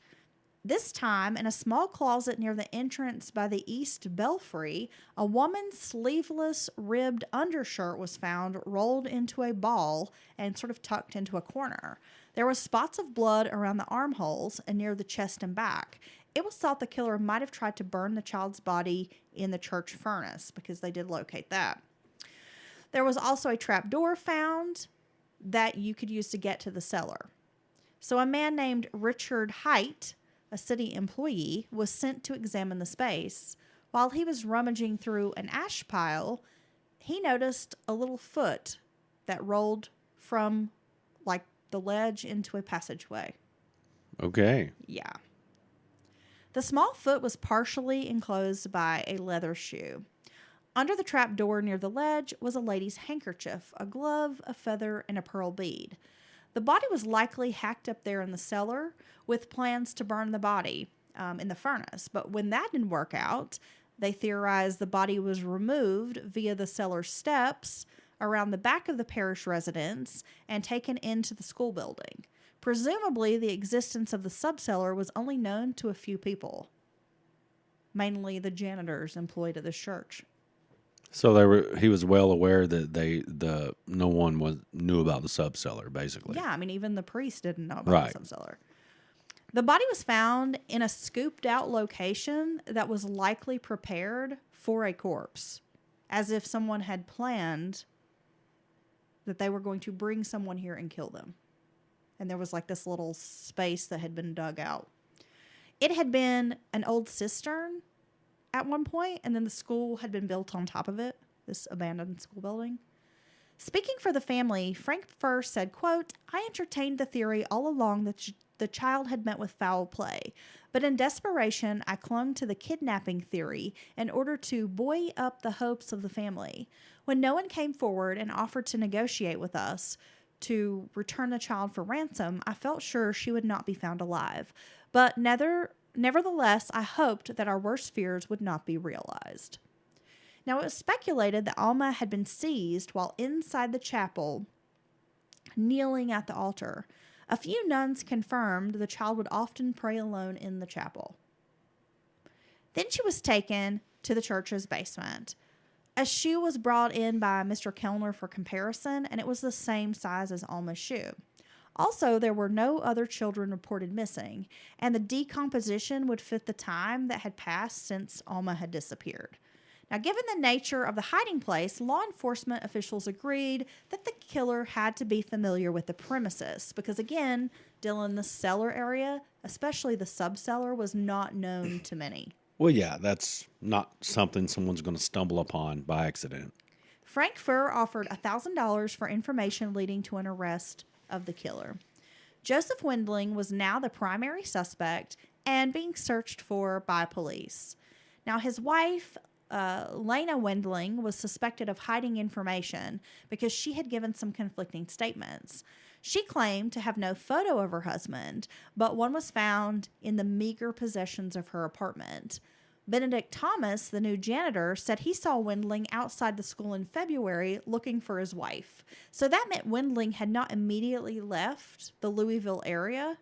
C: this time in a small closet near the entrance by the east belfry. A woman's sleeveless, ribbed undershirt was found rolled into a ball and sort of tucked into a corner. There were spots of blood around the armholes and near the chest and back. It was thought the killer might have tried to burn the child's body in the church furnace, because they did locate that. There was also a trap door found that you could use to get to the cellar. So a man named Richard Height, a city employee, was sent to examine the space. While he was rummaging through an ash pile, he noticed a little foot that rolled from like the ledge into a passageway.
B: Okay.
C: Yeah. The small foot was partially enclosed by a leather shoe. Under the trap door near the ledge was a lady's handkerchief, a glove, a feather, and a pearl bead. The body was likely hacked up there in the cellar with plans to burn the body in the furnace. But when that didn't work out, they theorized the body was removed via the cellar steps around the back of the parish residence and taken into the school building. Presumably, the existence of the subcellar was only known to a few people, mainly the janitors employed at the church.
B: So he was well aware that no one knew about the subcellar, basically.
C: Yeah, I mean, even the priest didn't know about the subcellar. The body was found in a scooped out location that was likely prepared for a corpse, as if someone had planned that they were going to bring someone here and kill them. And there was like this little space that had been dug out. It had been an old cistern at one point, and then the school had been built on top of it, this abandoned school building. Speaking for the family, Frank first said, quote, "I entertained the theory all along that the child had met with foul play, but in desperation, I clung to the kidnapping theory in order to buoy up the hopes of the family. When no one came forward and offered to negotiate with us to return the child for ransom, I felt sure she would not be found alive. But nevertheless, I hoped that our worst fears would not be realized." Now, it was speculated that Alma had been seized while inside the chapel, kneeling at the altar. A few nuns confirmed the child would often pray alone in the chapel. Then she was taken to the church's basement. A shoe was brought in by Mr. Kellner for comparison, and it was the same size as Alma's shoe. Also, there were no other children reported missing, and the decomposition would fit the time that had passed since Alma had disappeared. Now, given the nature of the hiding place, law enforcement officials agreed that the killer had to be familiar with the premises because, again, Dylan, the cellar area, especially the subcellar, was not known to many.
B: Well, yeah, that's not something someone's going to stumble upon by accident.
C: Frank Furr offered $1,000 for information leading to an arrest of the killer. Joseph Wendling was now the primary suspect and being searched for by police. Now, his wife, Lena Wendling, was suspected of hiding information because she had given some conflicting statements. She claimed to have no photo of her husband, but one was found in the meager possessions of her apartment. Benedict Thomas, the new janitor, said he saw Wendling outside the school in February looking for his wife. So that meant Wendling had not immediately left the Louisville area,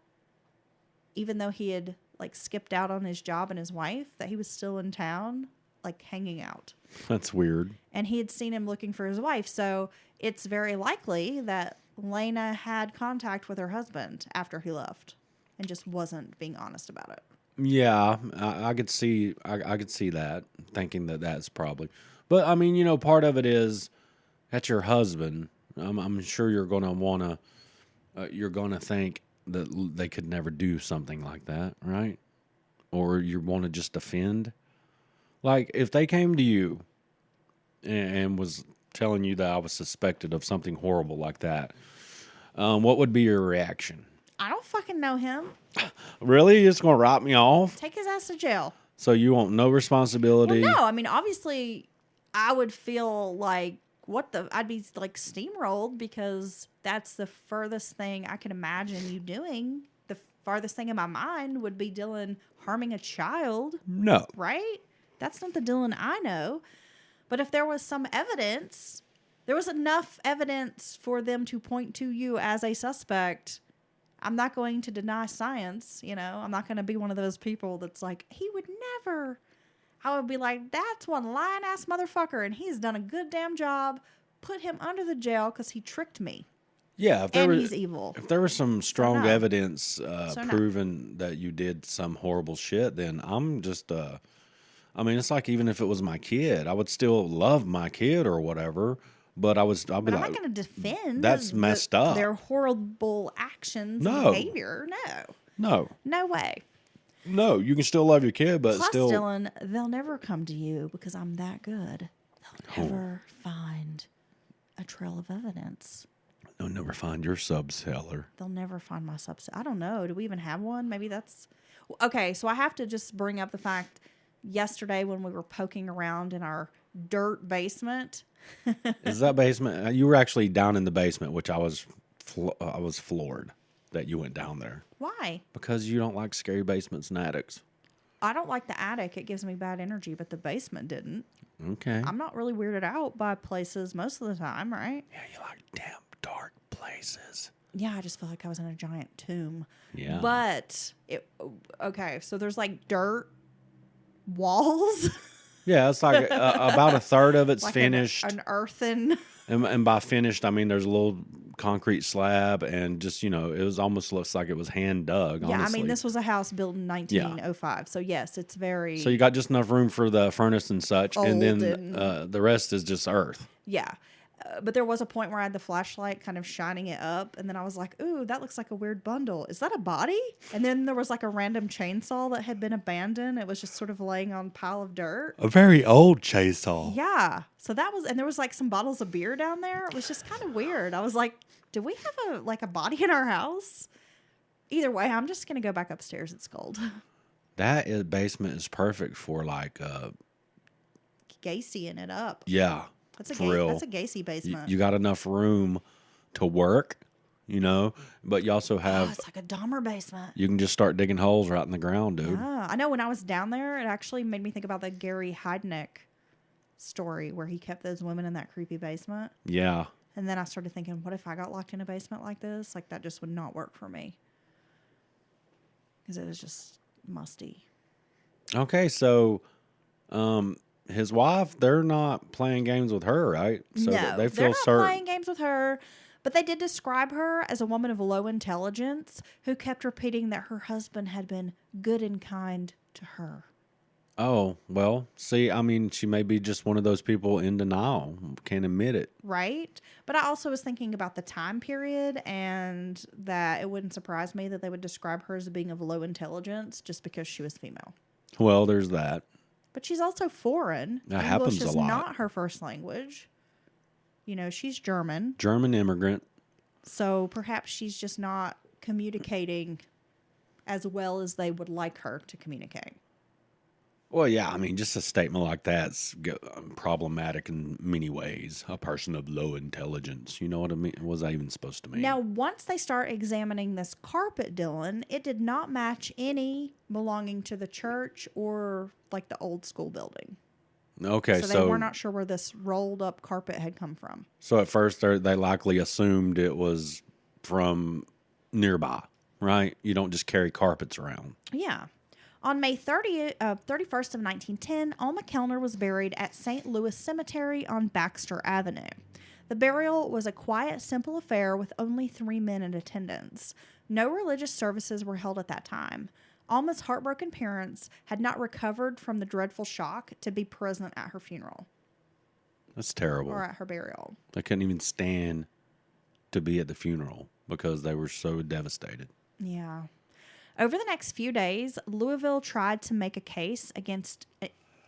C: even though he had skipped out on his job and his wife, that he was still in town, hanging out.
B: That's weird.
C: And he had seen him looking for his wife. So it's very likely that Lena had contact with her husband after he left and just wasn't being honest about it.
B: Yeah, I could see that, thinking that that's probably. But I mean, part of it is at your husband, I'm sure you're going to want to, you're going to think that they could never do something like that, right? Or you want to just defend. Like, if they came to you and was telling you that I was suspected of something horrible like that, what would be your reaction?
C: I don't fucking know him.
B: Really? You're just going to write me off?
C: Take his ass to jail.
B: So you want no responsibility?
C: Well, no. I mean, obviously, I would feel like, I'd be like steamrolled because that's the furthest thing I can imagine you doing. The farthest thing in my mind would be Dylan harming a child.
B: No.
C: Right? That's not the Dylan I know. But if there was some evidence, there was enough evidence for them to point to you as a suspect. I'm not going to deny science, I'm not going to be one of those people that's like, he would never. I would be like, that's one lying ass motherfucker, and he's done a good damn job. Put him under the jail because he tricked me.
B: Yeah,
C: And he's evil.
B: If there was some strong
C: no.
B: evidence
C: no.
B: proving that you did some horrible shit, then I'm just, I mean, it's like even if it was my kid, I would still love my kid or whatever. But I'd be
C: But I'm
B: like,
C: not going to defend.
B: that's messed up.
C: Their horrible actions
B: No.
C: and behavior. No way.
B: No, you can still love your kid, but
C: Plus,
B: still.
C: Dylan, they'll never come to you because I'm that good. They'll never find a trail of evidence.
B: They'll never find your sub-seller.
C: They'll never find my subset. I don't know. Do we even have one? Maybe that's... Okay, so I have to just bring up the fact yesterday when we were poking around in our dirt basement...
B: Is that basement? You were actually down in the basement, which I was floored that you went down there.
C: Why?
B: Because you don't like scary basements and attics.
C: I don't like the attic. It gives me bad energy, but the basement didn't.
B: Okay.
C: I'm not really weirded out by places most of the time, right?
B: Yeah, you like damn dark places.
C: Yeah, I just felt like I was in a giant tomb.
B: Yeah.
C: But, okay, so there's like dirt walls.
B: Yeah, it's like about a third of it's
C: like
B: finished.
C: An earthen.
B: And by finished, I mean there's a little concrete slab and just, it was almost looks like it was hand dug,
C: Yeah,
B: honestly.
C: I mean, this was a house built in 1905. So, yes, it's very...
B: So you got just enough room for the furnace and such, and then
C: and-
B: the rest is just earth.
C: Yeah. But there was a point where I had the flashlight kind of shining it up, and then I was like, ooh, that looks like a weird bundle. Is that a body? And then there was like a random chainsaw that had been abandoned. It was just sort of laying on a pile of dirt.
B: A very old chainsaw.
C: Yeah. So that was, and there was like some bottles of beer down there. It was just kind of weird. I was like, do we have a body in our house? Either way, I'm just going to go back upstairs. It's cold.
B: That basement is perfect for like,
C: Gacying it up.
B: yeah.
C: That's a
B: for real.
C: That's a Gacy basement.
B: You got enough room to work, but you also have,
C: it's like a Dahmer basement.
B: you can just start digging holes right in the ground, dude.
C: Yeah, I know when I was down there, it actually made me think about the Gary Heidnick story where he kept those women in that creepy basement.
B: Yeah.
C: And then I started thinking, what if I got locked in a basement like this? Like, that just would not work for me. Because it was just musty.
B: Okay, so his wife, they're not playing games with her, right? So
C: No,
B: they
C: they're
B: feel
C: not
B: certain.
C: playing games with her. But they did describe her as a woman of low intelligence who kept repeating that her husband had been good and kind to her.
B: Oh, well, see, I mean, she may be just one of those people in denial, can't admit it.
C: Right? But I also was thinking about the time period and that it wouldn't surprise me that they would describe her as being of low intelligence just because she was female.
B: Well, there's that.
C: But she's also foreign.
B: That
C: English
B: happens a
C: is
B: lot.
C: not her first language. She's German.
B: German immigrant.
C: So perhaps she's just not communicating as well as they would like her to communicate.
B: Well, yeah, I mean, just a statement like that's problematic in many ways. A person of low intelligence. You know what I mean? What was that even supposed to mean?
C: Now, once they start examining this carpet, Dylan, it did not match any belonging to the church or like the old school building.
B: Okay,
C: So they were not sure where this rolled up carpet had come from.
B: So at first they likely assumed it was from nearby, right? You don't just carry carpets around.
C: Yeah. On May 31st of 1910, Alma Kellner was buried at St. Louis Cemetery on Baxter Avenue. The burial was a quiet, simple affair with only 3 men in attendance. No religious services were held at that time. Alma's heartbroken parents had not recovered from the dreadful shock to be present at her funeral.
B: That's terrible.
C: or at her burial.
B: They couldn't even stand to be at the funeral because they were so devastated.
C: Yeah. Over the next few days, Louisville tried to make a case against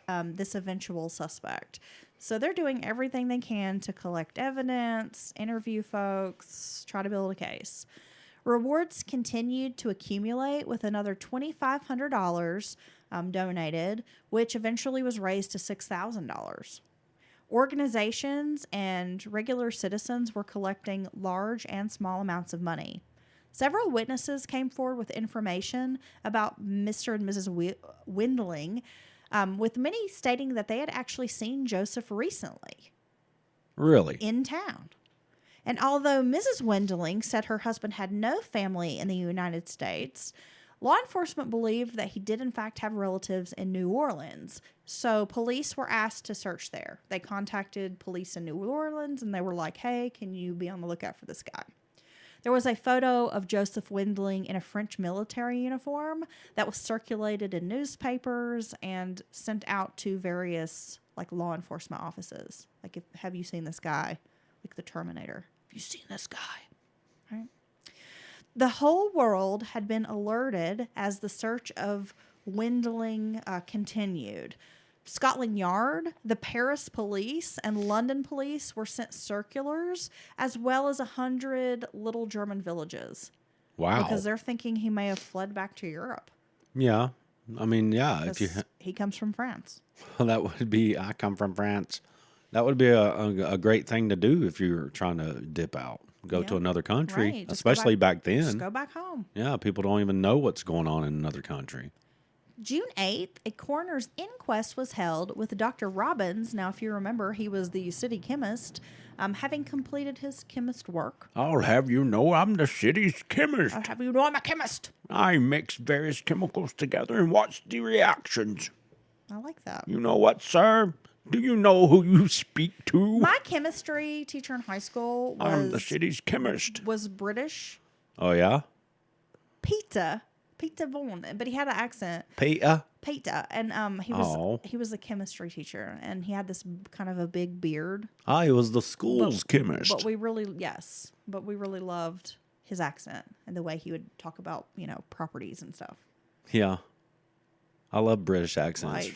C: this eventual suspect. So they're doing everything they can to collect evidence, interview folks, try to build a case. Rewards continued to accumulate with another $2,500 donated, which eventually was raised to $6,000. Organizations and regular citizens were collecting large and small amounts of money. Several witnesses came forward with information about Mr. and Mrs. Windling, with many stating that they had actually seen Joseph recently.
B: Really?
C: In town. And although Mrs. Windling said her husband had no family in the United States, law enforcement believed that he did in fact have relatives in New Orleans. So police were asked to search there. They contacted police in New Orleans and they were like, hey, can you be on the lookout for this guy? There was a photo of Joseph Windling in a French military uniform that was circulated in newspapers and sent out to various law enforcement offices. Have you seen this guy? Like the Terminator. Have you seen this guy? Right? The whole world had been alerted as the search of Windling continued. Scotland Yard, the Paris police, and London police were sent circulars, as well as 100 little German villages.
B: Wow.
C: Because they're thinking he may have fled back to Europe.
B: Yeah. I mean, yeah. If you,
C: he comes from France.
B: that would be, I come from France. That would be a great thing to do if you were trying to dip out. Go to another country,
C: right.
B: especially back then.
C: Just go back home.
B: Yeah, people don't even know what's going on in another country.
C: June 8th, a coroner's inquest was held with Dr. Robbins. Now, if you remember, he was the city chemist, having completed his chemist work.
B: I'll have you know I'm the city's chemist.
C: I'll have you know I'm a chemist.
B: I mix various chemicals together and watch the reactions.
C: I like that.
B: You know what, sir? Do you know who you speak to?
C: My chemistry teacher in high school
B: I'm the city's chemist.
C: was British.
B: Oh, yeah?
C: Peter Vaughan, but he had an accent.
B: Peter?
C: Peter, and he was a chemistry teacher, and he had this kind of a big beard.
B: I was the school's chemist.
C: But we really loved his accent and the way he would talk about, properties and stuff.
B: Yeah. I love British accents.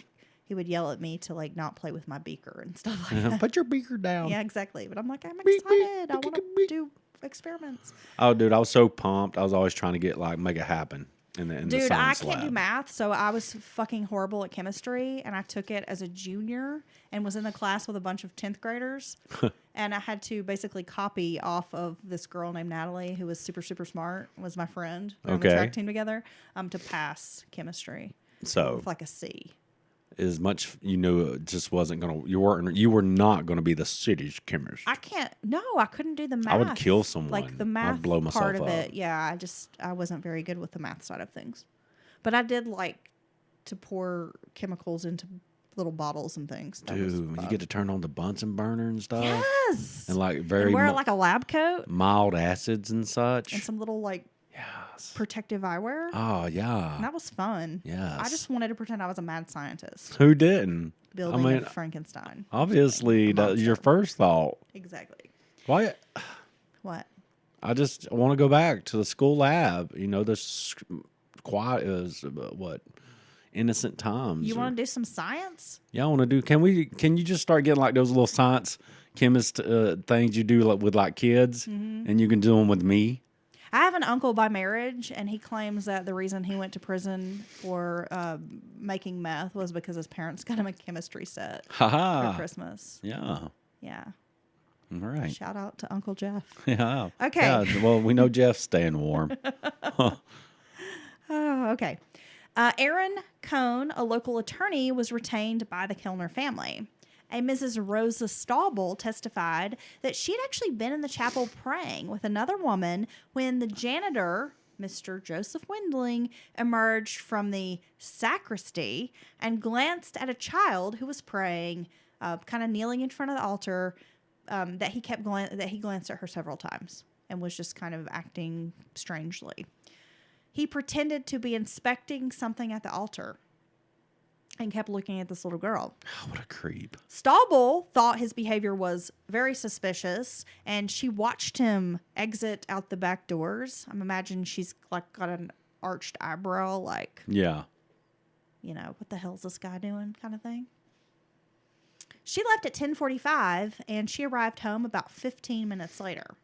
C: He would yell at me to not play with my beaker and stuff like that.
B: Put your beaker down.
C: Yeah, exactly. But I'm like, I'm excited. I want to do experiments.
B: Oh, dude, I was so pumped. I was always trying to get make it happen in the
C: Dude,
B: science
C: I can't
B: lab.
C: do math, so I was fucking horrible at chemistry, and I took it as a junior and was in the class with a bunch of 10th graders, and I had to basically copy off of this girl named Natalie, who was super, super smart, was my friend. We were on the track team together, to pass chemistry.
B: So
C: with a C.
B: As much it just wasn't gonna. You were not gonna be the city's chemist.
C: I couldn't do the math.
B: I would kill someone.
C: The math
B: I'd blow myself
C: part of
B: up.
C: it. Yeah, I wasn't very good with the math side of things, but I did like to pour chemicals into little bottles and things. That was
B: Dude,
C: fun.
B: you get to turn on the Bunsen burner and stuff.
C: Yes,
B: and
C: and
B: very
C: wear a lab coat
B: mild acids and such.
C: and some little
B: yes.
C: protective eyewear.
B: Oh yeah.
C: And that was fun.
B: Yes.
C: I just wanted to pretend I was a mad scientist
B: Who didn't?
C: building a Frankenstein.
B: Obviously,
C: A
B: that's your
C: monster.
B: first thought.
C: Exactly.
B: Why?
C: What?
B: I just want to go back to the school lab. This quiet is innocent times.
C: You want to do some science?
B: Yeah, I want to do. Can you just start getting those little science chemist things you do with kids, and you can do them with me?
C: I have an uncle by marriage, and he claims that the reason he went to prison for making meth was because his parents got him a chemistry set for Christmas.
B: Yeah.
C: Yeah.
B: All right.
C: Shout out to Uncle Jeff.
B: Yeah.
C: Okay.
B: Yeah, well, we know Jeff's staying warm.
C: Oh, okay. Aaron Cohn, a local attorney, was retained by the Kellner family. A Mrs. Rosa Stauble testified that she had actually been in the chapel praying with another woman when the janitor, Mr. Joseph Windling, emerged from the sacristy and glanced at a child who was praying, kind of kneeling in front of the altar, that he glanced at her several times and was just kind of acting strangely. He pretended to be inspecting something at the altar. and kept looking at this little girl.
B: Oh, what a creep.
C: Stauble thought his behavior was very suspicious, and she watched him exit out the back doors. I'm imagining she's like got an arched eyebrow, like,
B: Yeah.
C: you know, what the hell's this guy doing kind of thing. She left at 10:45, and she arrived home about 15 minutes later.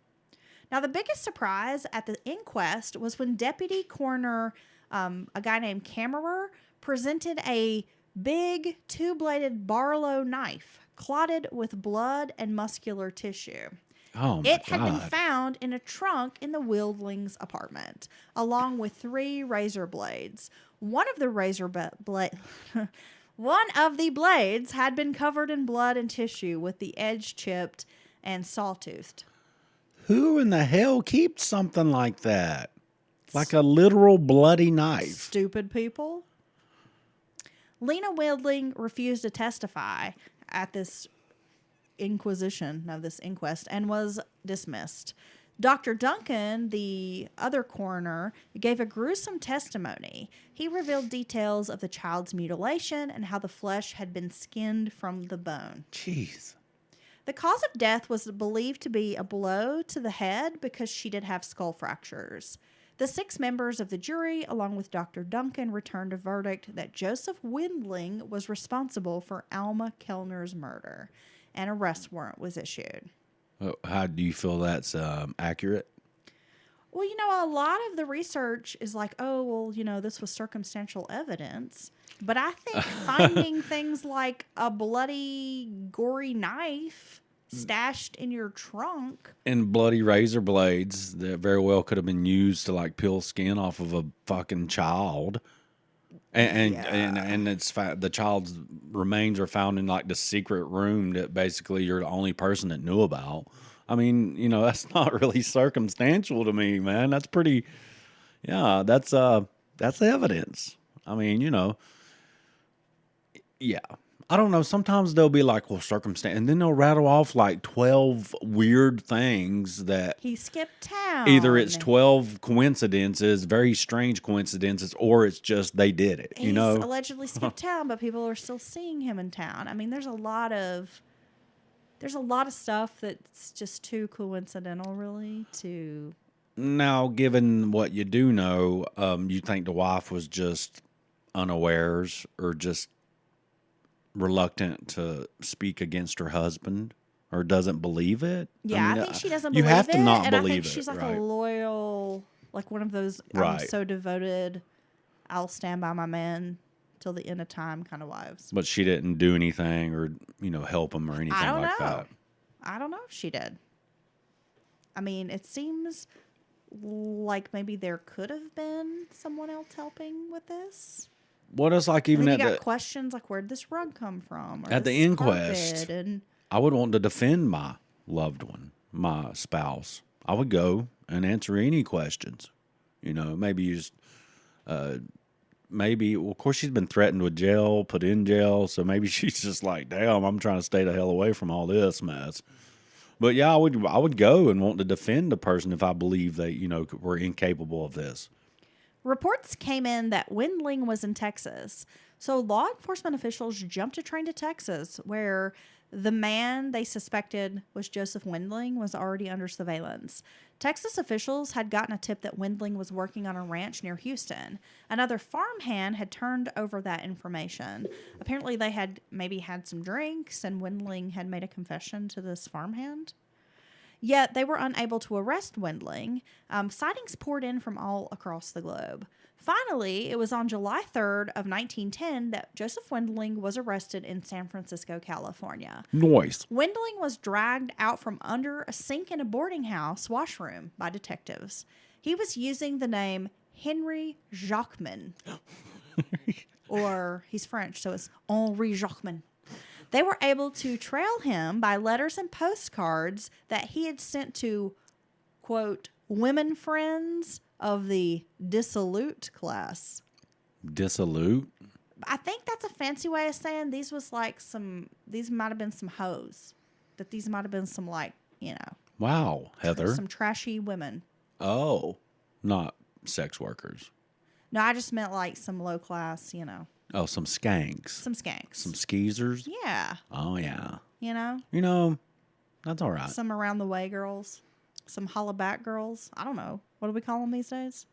C: Now, the biggest surprise at the inquest was when Deputy Coroner, a guy named Kammerer, presented a big two-bladed Barlow knife clotted with blood and muscular tissue.
B: Oh, my
C: It had been
B: God.
C: found in a trunk in the Wildlings' apartment, along with 3 razor blades. One of the one of the blades had been covered in blood and tissue, with the edge chipped and sawtoothed.
B: Who in the hell keeps something like that? Like a literal bloody knife.
C: Stupid people. Lena Wildling refused to testify at this inquest and was dismissed. Dr. Duncan, the other coroner, gave a gruesome testimony. He revealed details of the child's mutilation and how the flesh had been skinned from the bone.
B: Jeez.
C: The cause of death was believed to be a blow to the head because she did have skull fractures. The 6 members of the jury, along with Dr. Duncan, returned a verdict that Joseph Windling was responsible for Alma Kellner's murder. An arrest warrant was issued.
B: How do you feel that's accurate?
C: Well, you know, a lot of the research is like, oh, well, you know, this was circumstantial evidence. But I think finding things like a bloody, gory knife stashed in your trunk.
B: And bloody razor blades that very well could have been used to like peel skin off of a fucking child. And it's the child's remains are found in like the secret room that basically you're the only person that knew about. I mean, you know, that's not really circumstantial to me, man. That's pretty, yeah, that's evidence. I mean, you know, yeah. I don't know. Sometimes they'll be like, well, circumstance, and then they'll rattle off like 12 weird things that
C: He skipped town.
B: either it's 12 coincidences, very strange coincidences, or it's just they did it, you
C: He's
B: know?
C: allegedly skipped town, but people are still seeing him in town. I mean, there's a lot of stuff that's just too coincidental, really, to...
B: Now, given what you do know, you think the wife was just unawares or just reluctant to speak against her husband or doesn't believe it?
C: Yeah, I think she doesn't believe it.
B: You have to not
C: and I
B: believe
C: think she's
B: it,
C: like
B: right?
C: a loyal, like one of those, I'm
B: Right.
C: so devoted, I'll stand by my man till the end of time kind of wives.
B: But she didn't do anything or, you know, help him or anything
C: I don't
B: like
C: know.
B: that.
C: I don't know if she did. I mean, it seems like maybe there could have been someone else helping with this.
B: What is like
C: And
B: even
C: then you
B: at
C: got
B: the
C: questions like, where'd this rug come from? Or
B: At the
C: this
B: inquest.
C: carpet? And
B: I would want to defend my loved one, my spouse. I would go and answer any questions. You know, maybe you just, well, of course, she's been threatened with jail, put in jail. So maybe she's just like, damn, I'm trying to stay the hell away from all this mess. But yeah, I would go and want to defend the person if I believe they, you know, were incapable of this.
C: reports came in that Windling was in Texas. So law enforcement officials jumped a train to Texas, where the man they suspected was Joseph Windling was already under surveillance. Texas officials had gotten a tip that Windling was working on a ranch near Houston. Another farmhand had turned over that information. Apparently they had maybe had some drinks, and Windling had made a confession to this farmhand. Yet they were unable to arrest Windling. Sightings poured in from all across the globe. Finally, it was on July 3rd of 1910 that Joseph Windling was arrested in San Francisco, California.
B: Noise.
C: Windling was dragged out from under a sink in a boarding house washroom by detectives. He was using the name Henri Jacquemin. Or he's French, so it's Henri Jacquemin. They were able to trail him by letters and postcards that he had sent to, quote, women friends of the dissolute class.
B: Dissolute?
C: I think that's a fancy way of saying these might have been some hoes. That these might have been some, like, you know.
B: Wow, Heather.
C: Some trashy women.
B: Oh, not sex workers.
C: No, I just meant like some low class, you know.
B: Oh, some skanks.
C: Some skanks.
B: Some skeezers.
C: Yeah.
B: Oh, yeah.
C: You know?
B: You know, that's all right.
C: Some around the way girls. Some holla back girls. I don't know. What do we call them these days?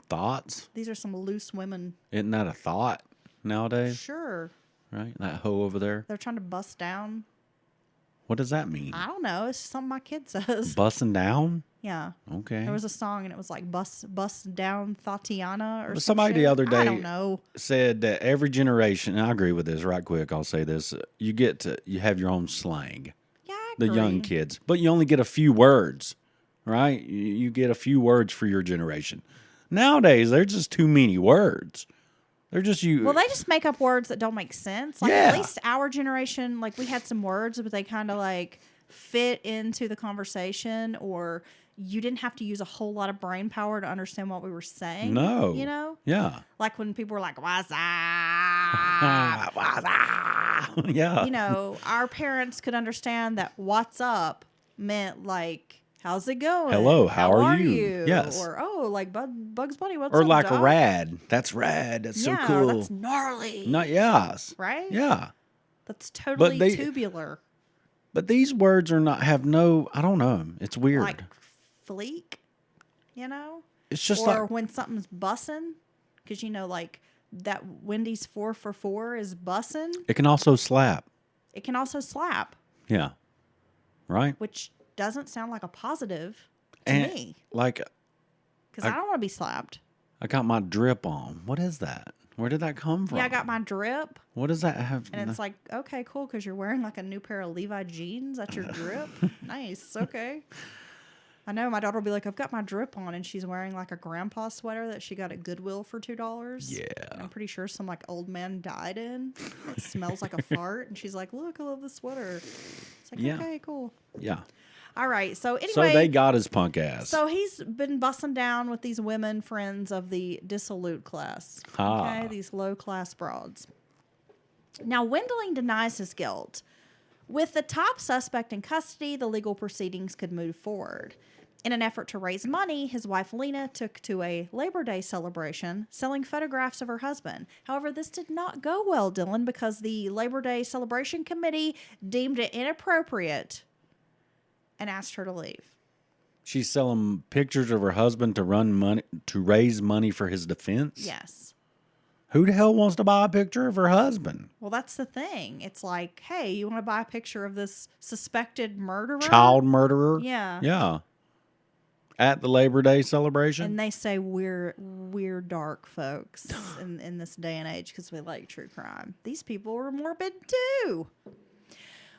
B: Thoughts?
C: These are some loose women.
B: Isn't that a thought nowadays?
C: Sure.
B: Right? That hoe over there.
C: They're trying to bust down.
B: What does that mean?
C: I don't know. It's something my kid says.
B: Busting down?
C: Yeah.
B: Okay.
C: There was a song and it was like bust down Tatiana or
B: Somebody
C: some
B: the
C: shit.
B: other day
C: I don't know.
B: said that every generation, and I agree with this right quick, I'll say this, you have your own slang,
C: Yeah, I
B: the
C: agree.
B: young kids, but you only get a few words, right? You get a few words for your generation. Nowadays, there's just too many words. They're just you.
C: Well, they just make up words that don't make sense. Like
B: Yeah.
C: at least our generation, like we had some words, but they kind of like fit into the conversation, or you didn't have to use a whole lot of brain power to understand what we were saying.
B: No.
C: You know?
B: Yeah.
C: Like when people were like, what's up?
B: Yeah.
C: You know, our parents could understand that what's up meant like, how's it going?
B: Hello, how are you? Yes.
C: Or, oh, like Bugs Bunny, what's
B: Or
C: up,
B: like a
C: dog?
B: rad. That's rad. That's
C: Yeah,
B: so
C: or
B: cool.
C: that's gnarly.
B: Not yes.
C: Right?
B: Yeah.
C: That's totally
B: they-
C: tubular.
B: But these words are not have no. I don't know. It's weird.
C: Like fleek, you know?
B: It's just
C: or
B: like
C: when something's bussin', because, you know, like that Wendy's 4 for $4 is bussin'.
B: it can also slap.
C: It can also slap,
B: Yeah. Right.
C: which doesn't sound like a positive to
B: And
C: me,
B: like
C: because I don't want to be slapped.
B: I got my drip on. What is that? Where did that come from?
C: Yeah, I got my drip,
B: What does that have?
C: and it's like, okay, cool, because you're wearing like a new pair of Levi jeans. That's your drip. Nice. Okay. I know my daughter will be like, I've got my drip on, and she's wearing like a grandpa sweater that she got at Goodwill for $2.
B: Yeah.
C: And I'm pretty sure some like old man died in. It smells like a fart, and she's like, look, I love this sweater. It's like,
B: Yeah.
C: okay, cool.
B: Yeah.
C: All right. So anyway,
B: So they got his punk ass.
C: so he's been bussing down with these women friends of the dissolute class.
B: Ah.
C: Okay, these low class broads. Now Wendling denies his guilt. With the top suspect in custody, the legal proceedings could move forward. In an effort to raise money, his wife Lena took to a Labor Day celebration, selling photographs of her husband. However, this did not go well, Dylan, because the Labor Day celebration committee deemed it inappropriate and asked her to leave.
B: She's selling pictures of her husband to raise money for his defense.
C: Yes.
B: Who the hell wants to buy a picture of her husband?
C: Well, that's the thing. It's like, hey, you want to buy a picture of this suspected murderer?
B: Child murderer?
C: Yeah.
B: Yeah. At the Labor Day celebration?
C: And they say we're dark folks in this day and age because we like true crime. These people are morbid too.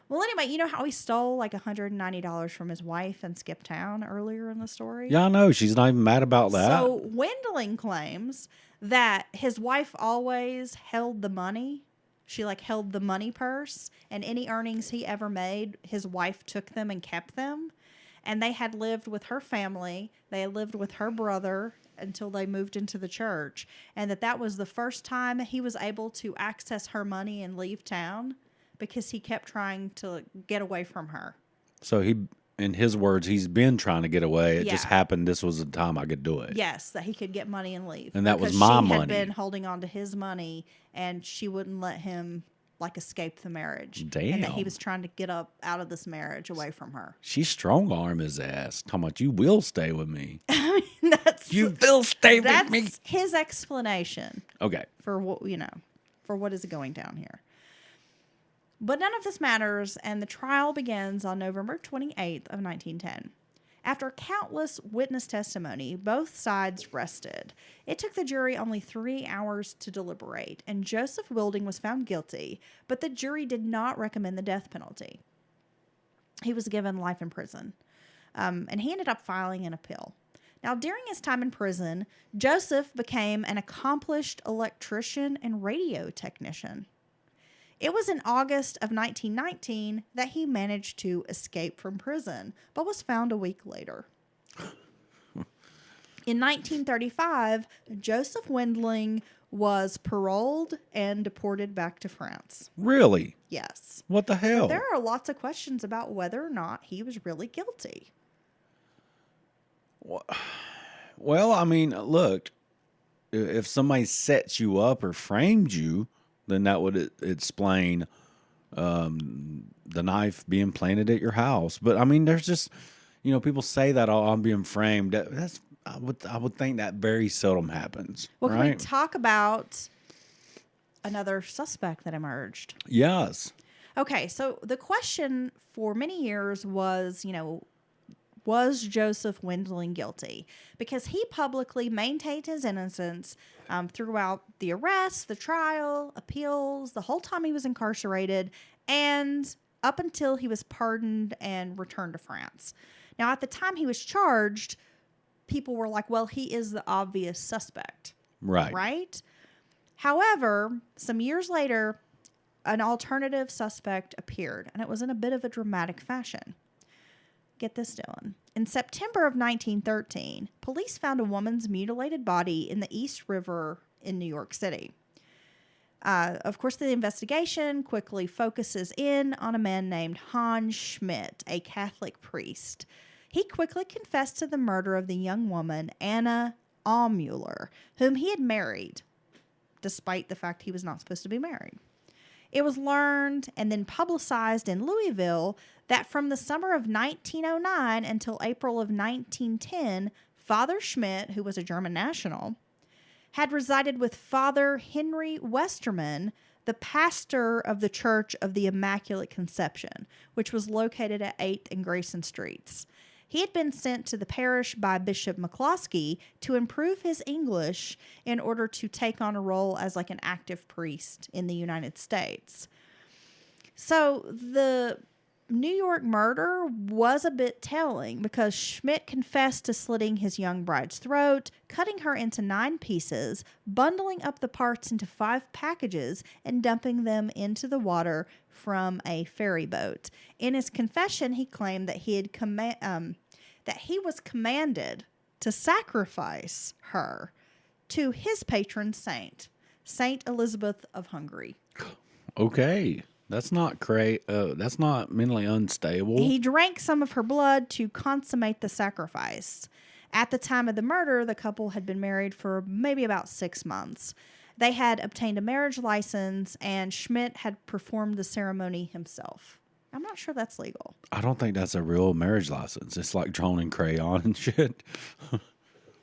C: Well, anyway, you know how he stole like $190 from his wife and skipped town earlier in the story?
B: Yeah, I know. She's not even mad about that.
C: So Wendling claims that his wife always held the money. She like held the money purse, and any earnings he ever made, his wife took them and kept them. And they had lived with her family. They had lived with her brother until they moved into the church. And that was the first time he was able to access her money and leave town because he kept trying to get away from her.
B: So he, in his words, he's been trying to get away. It just
C: Yeah.
B: happened. This was the time I could do it.
C: Yes, that he could get money and leave.
B: And that was
C: Because
B: my
C: she
B: money.
C: had been holding on to his money, and she wouldn't let him like escape the marriage. And that he
B: Damn.
C: was trying to get up out of this marriage away from her.
B: She strong arm his ass. Talking about, you will stay with me.
C: That's
B: You will stay with
C: that's
B: me.
C: his explanation
B: Okay.
C: for what for what is going down here. But none of this matters, and the trial begins on November 28th of 1910. After countless witness testimony, both sides rested. It took the jury only 3 hours to deliberate, and Joseph Wilding was found guilty, but the jury did not recommend the death penalty. He was given life in prison, and he ended up filing an appeal. Now, during his time in prison, Joseph became an accomplished electrician and radio technician. It was in August of 1919 that he managed to escape from prison, but was found a week later. In 1935, Joseph Wendling was paroled and deported back to France.
B: Really?
C: Yes.
B: What the hell?
C: There are lots of questions about whether or not he was really guilty.
B: Well, I mean, look, if somebody sets you up or framed you, then that would explain the knife being planted at your house. But I mean, there's just, people say that, oh, I'm being framed. That's I would think that very seldom happens.
C: Well,
B: right?
C: can we talk about another suspect that emerged?
B: Yes.
C: Okay, so the question for many years was, was Joseph Wendling guilty? Because he publicly maintained his innocence throughout the arrest, the trial, appeals, the whole time he was incarcerated, and up until he was pardoned and returned to France. Now, at the time he was charged, people were like, well, he is the obvious suspect.
B: Right.
C: Right? However, some years later, an alternative suspect appeared, and it was in a bit of a dramatic fashion. Get this, Dylan. In September of 1913, police found a woman's mutilated body in the East River in New York City. Of course, the investigation quickly focuses in on a man named Hans Schmidt, a Catholic priest. He quickly confessed to the murder of the young woman, Anna Aumüller, whom he had married, despite the fact he was not supposed to be married. It was learned and then publicized in Louisville that from the summer of 1909 until April of 1910, Father Schmidt, who was a German national, had resided with Father Henry Westerman, the pastor of the Church of the Immaculate Conception, which was located at 8th and Grayson Streets. He had been sent to the parish by Bishop McCloskey to improve his English in order to take on a role as like an active priest in the United States. So the New York murder was a bit telling because Schmidt confessed to slitting his young bride's throat, cutting her into 9 pieces, bundling up the parts into 5 packages, and dumping them into the water from a ferry boat. In his confession, he claimed that he was commanded to sacrifice her to his patron saint, Saint Elizabeth of Hungary.
B: Okay. That's not that's not mentally unstable.
C: He drank some of her blood to consummate the sacrifice. At the time of the murder, the couple had been married for maybe about 6 months. They had obtained a marriage license, and Schmidt had performed the ceremony himself. I'm not sure that's legal.
B: I don't think that's a real marriage license. It's like drawn in crayon and shit.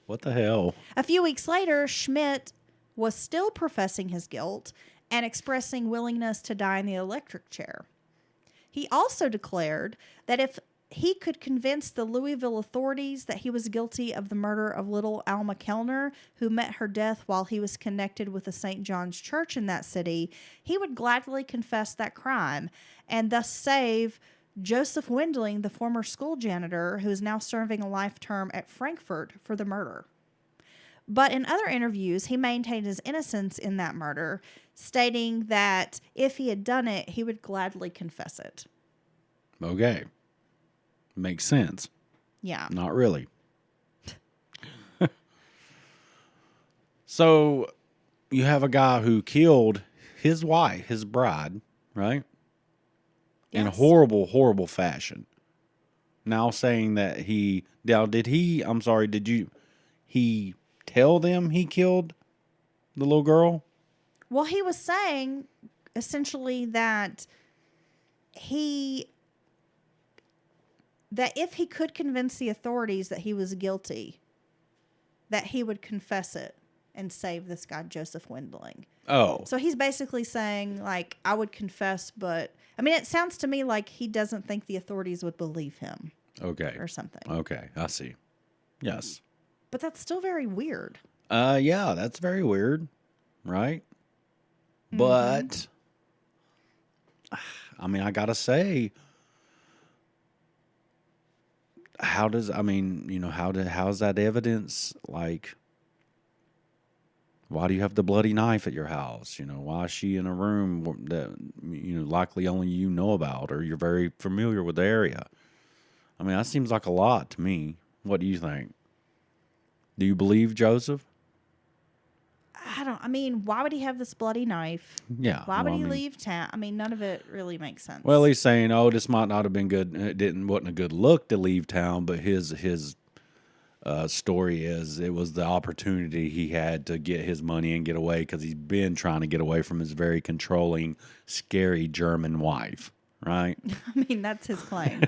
B: What the hell?
C: A few weeks later, Schmidt was still professing his guilt and expressing willingness to die in the electric chair. He also declared that if he could convince the Louisville authorities that he was guilty of the murder of little Alma Kellner, who met her death while he was connected with the St. John's Church in that city, he would gladly confess that crime and thus save Joseph Wendling, the former school janitor, who is now serving a life term at Frankfurt for the murder. But in other interviews, he maintained his innocence in that murder, stating that if he had done it, he would gladly confess it.
B: Okay. Makes sense.
C: Yeah.
B: Not really. So you have a guy who killed his wife, his bride, right? In
C: Yes.
B: horrible, horrible fashion. Now saying that he tell them he killed the little girl?
C: Well, he was saying essentially that if he could convince the authorities that he was guilty, that he would confess it and save this guy, Joseph Wendling.
B: Oh.
C: So he's basically saying, like, I would confess, but I mean, it sounds to me like he doesn't think the authorities would believe him.
B: Okay.
C: Or something.
B: Okay, I see. Yes.
C: But that's still very weird.
B: Yeah, that's very weird, right?
C: Mm-hmm.
B: But I mean, I gotta say, how's that evidence? Like, why do you have the bloody knife at your house? Why is she in a room that likely only you know about, or you're very familiar with the area? I mean, that seems like a lot to me. What do you think? Do you believe Joseph?
C: Why would he have this bloody knife?
B: Yeah.
C: Why would he leave town? I mean, none of it really makes sense.
B: Well, he's saying, this might not have been good. It wasn't a good look to leave town, but his story is it was the opportunity he had to get his money and get away because he's been trying to get away from his very controlling, scary German wife, right?
C: I mean, that's his claim.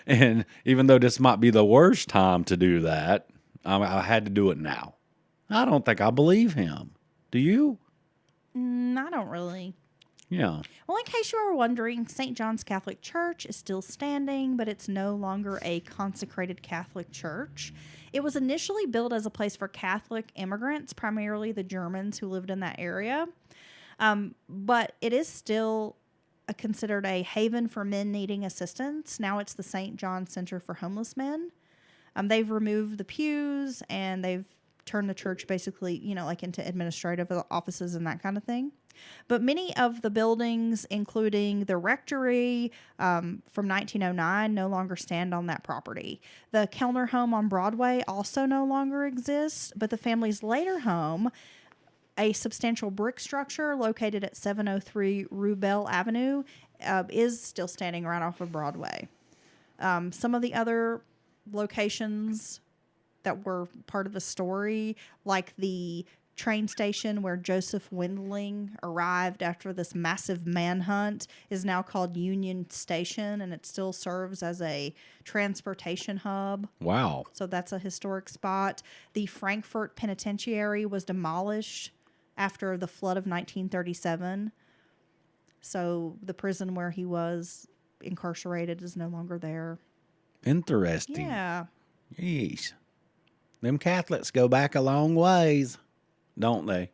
B: And even though this might be the worst time to do that, I had to do it now. I don't think I believe him. Do you?
C: I don't really.
B: Yeah.
C: Well, in case you were wondering, St. John's Catholic Church is still standing, but it's no longer a consecrated Catholic church. It was initially built as a place for Catholic immigrants, primarily the Germans who lived in that area. But it is still considered a haven for men needing assistance. Now it's the St. John Center for Homeless Men. They've removed the pews and they've turned the church basically, like into administrative offices and that kind of thing. But many of the buildings, including the rectory from 1909, no longer stand on that property. The Kellner home on Broadway also no longer exists, but the family's later home, a substantial brick structure located at 703 Rue Bell Avenue, is still standing right off of Broadway. Some of the other locations that were part of the story, like the train station where Joseph Wendling arrived after this massive manhunt, is now called Union Station, and it still serves as a transportation hub.
B: Wow.
C: So that's a historic spot. The Frankfurt Penitentiary was demolished after the flood of 1937. So the prison where he was incarcerated is no longer there.
B: Interesting.
C: Yeah.
B: Jeez. Them Catholics go back a long ways, don't they?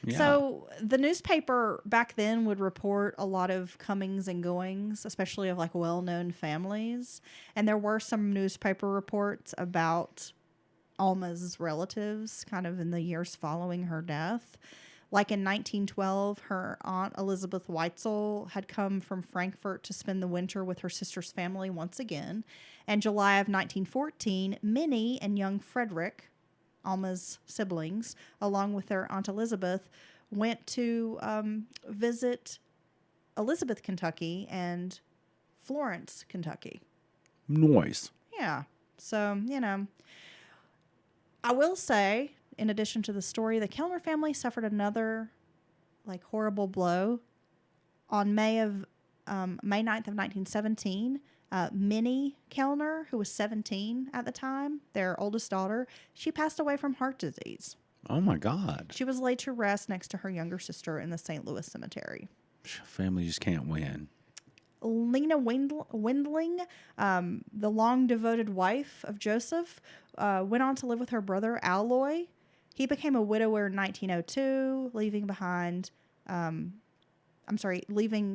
B: Yeah.
C: So the newspaper back then would report a lot of comings and goings, especially of like well-known families. And there were some newspaper reports about Alma's relatives kind of in the years following her death. Like in 1912, her aunt Elizabeth Weitzel had come from Frankfurt to spend the winter with her sister's family once again. And July of 1914, Minnie and young Frederick, Alma's siblings, along with their Aunt Elizabeth, went to visit Elizabeth, Kentucky, and Florence, Kentucky.
B: Noise.
C: Yeah. So, I will say, in addition to the story, the Kellner family suffered another, horrible blow. On May 9th of 1917, Minnie Kellner, who was 17 at the time, their oldest daughter, she passed away from heart disease.
B: Oh, my God.
C: She was laid to rest next to her younger sister in the St. Louis cemetery.
B: Family just can't win.
C: Lena Wendling, the long devoted wife of Joseph, went on to live with her brother Alloy. He became a widower in 1902, leaving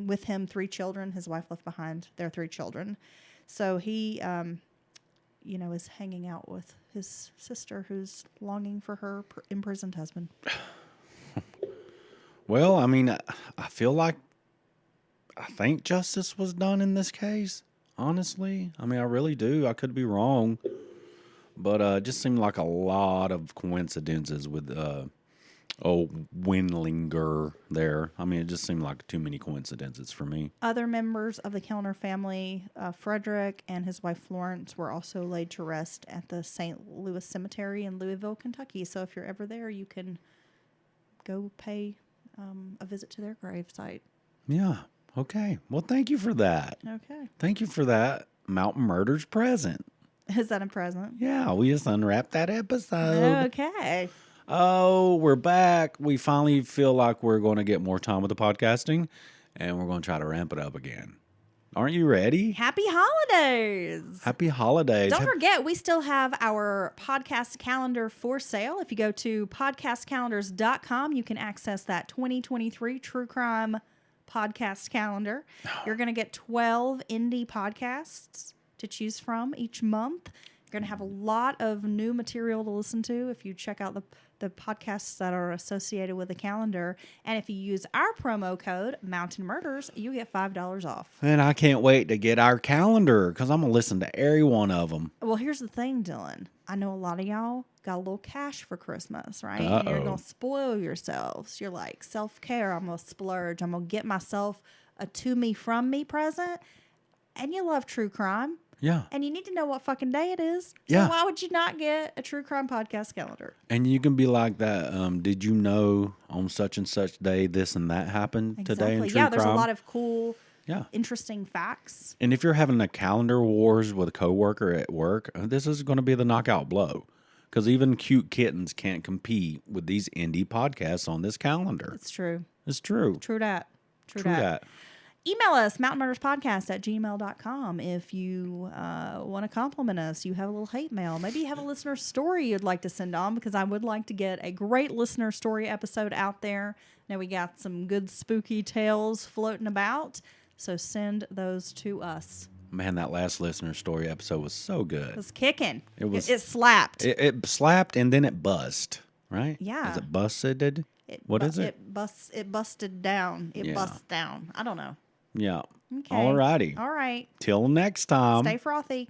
C: with him 3 children. His wife left behind their 3 children. So he, is hanging out with his sister who's longing for her imprisoned husband.
B: Well, I mean, I feel like I think justice was done in this case, honestly. I mean, I really do. I could be wrong. But it just seemed like a lot of coincidences with Wendlinger there. I mean, it just seemed like too many coincidences for me.
C: Other members of the Kellner family, Frederick and his wife Florence, were also laid to rest at the St. Louis Cemetery in Louisville, Kentucky. So if you're ever there, you can go pay a visit to their gravesite.
B: Yeah. Okay. Well, thank you for that.
C: Okay.
B: Thank you for that Mountain Murders present.
C: Is that a present?
B: Yeah, we just unwrapped that episode.
C: Okay.
B: Oh, we're back. We finally feel like we're going to get more time with the podcasting, and we're going to try to ramp it up again. Aren't you ready?
C: Happy holidays.
B: Happy holidays.
C: Don't forget, we still have our podcast calendar for sale. If you go to podcastcalendars.com, you can access that 2023 True Crime podcast calendar. You're going to get 12 indie podcasts to choose from each month. You're going to have a lot of new material to listen to if you check out the podcasts that are associated with the calendar. And if you use our promo code, Mountain Murders, you get $5 off.
B: And I can't wait to get our calendar because I'm going to listen to every one of them.
C: Well, here's the thing, Dylan. I know a lot of y'all got a little cash for Christmas, right?
B: Uh-oh.
C: And you're going to spoil yourselves. You're like, self-care, I'm going to splurge. I'm going to get myself a to me from me present. And you love true crime.
B: Yeah.
C: And you need to know what fucking day it is. So
B: Yeah.
C: why would you not get a true crime podcast calendar?
B: And you can be like that. Did you know on such and such day this and that happened today in
C: Exactly.
B: true
C: Yeah, there's
B: crime?
C: a lot of cool,
B: Yeah.
C: interesting facts.
B: And if you're having a calendar wars with a coworker at work, this is going to be the knockout blow. Because even cute kittens can't compete with these indie podcasts on this calendar.
C: It's true.
B: It's true.
C: True that. True
B: True
C: that.
B: that.
C: Email us, mountainmurderspodcast@gmail.com. If you want to compliment us, you have a little hate mail. Maybe you have a listener story you'd like to send on, because I would like to get a great listener story episode out there. Now we got some good spooky tales floating about, so send those to us.
B: Man, that last listener story episode was so
C: It
B: good.
C: was kicking.
B: It
C: It slapped.
B: It slapped and then it bust, right?
C: Yeah.
B: Is it busted? What is it?
C: It busted down. It
B: Yeah.
C: busts down. I don't know.
B: Yeah.
C: Okay.
B: All righty.
C: All right.
B: Till next time.
C: Stay frothy.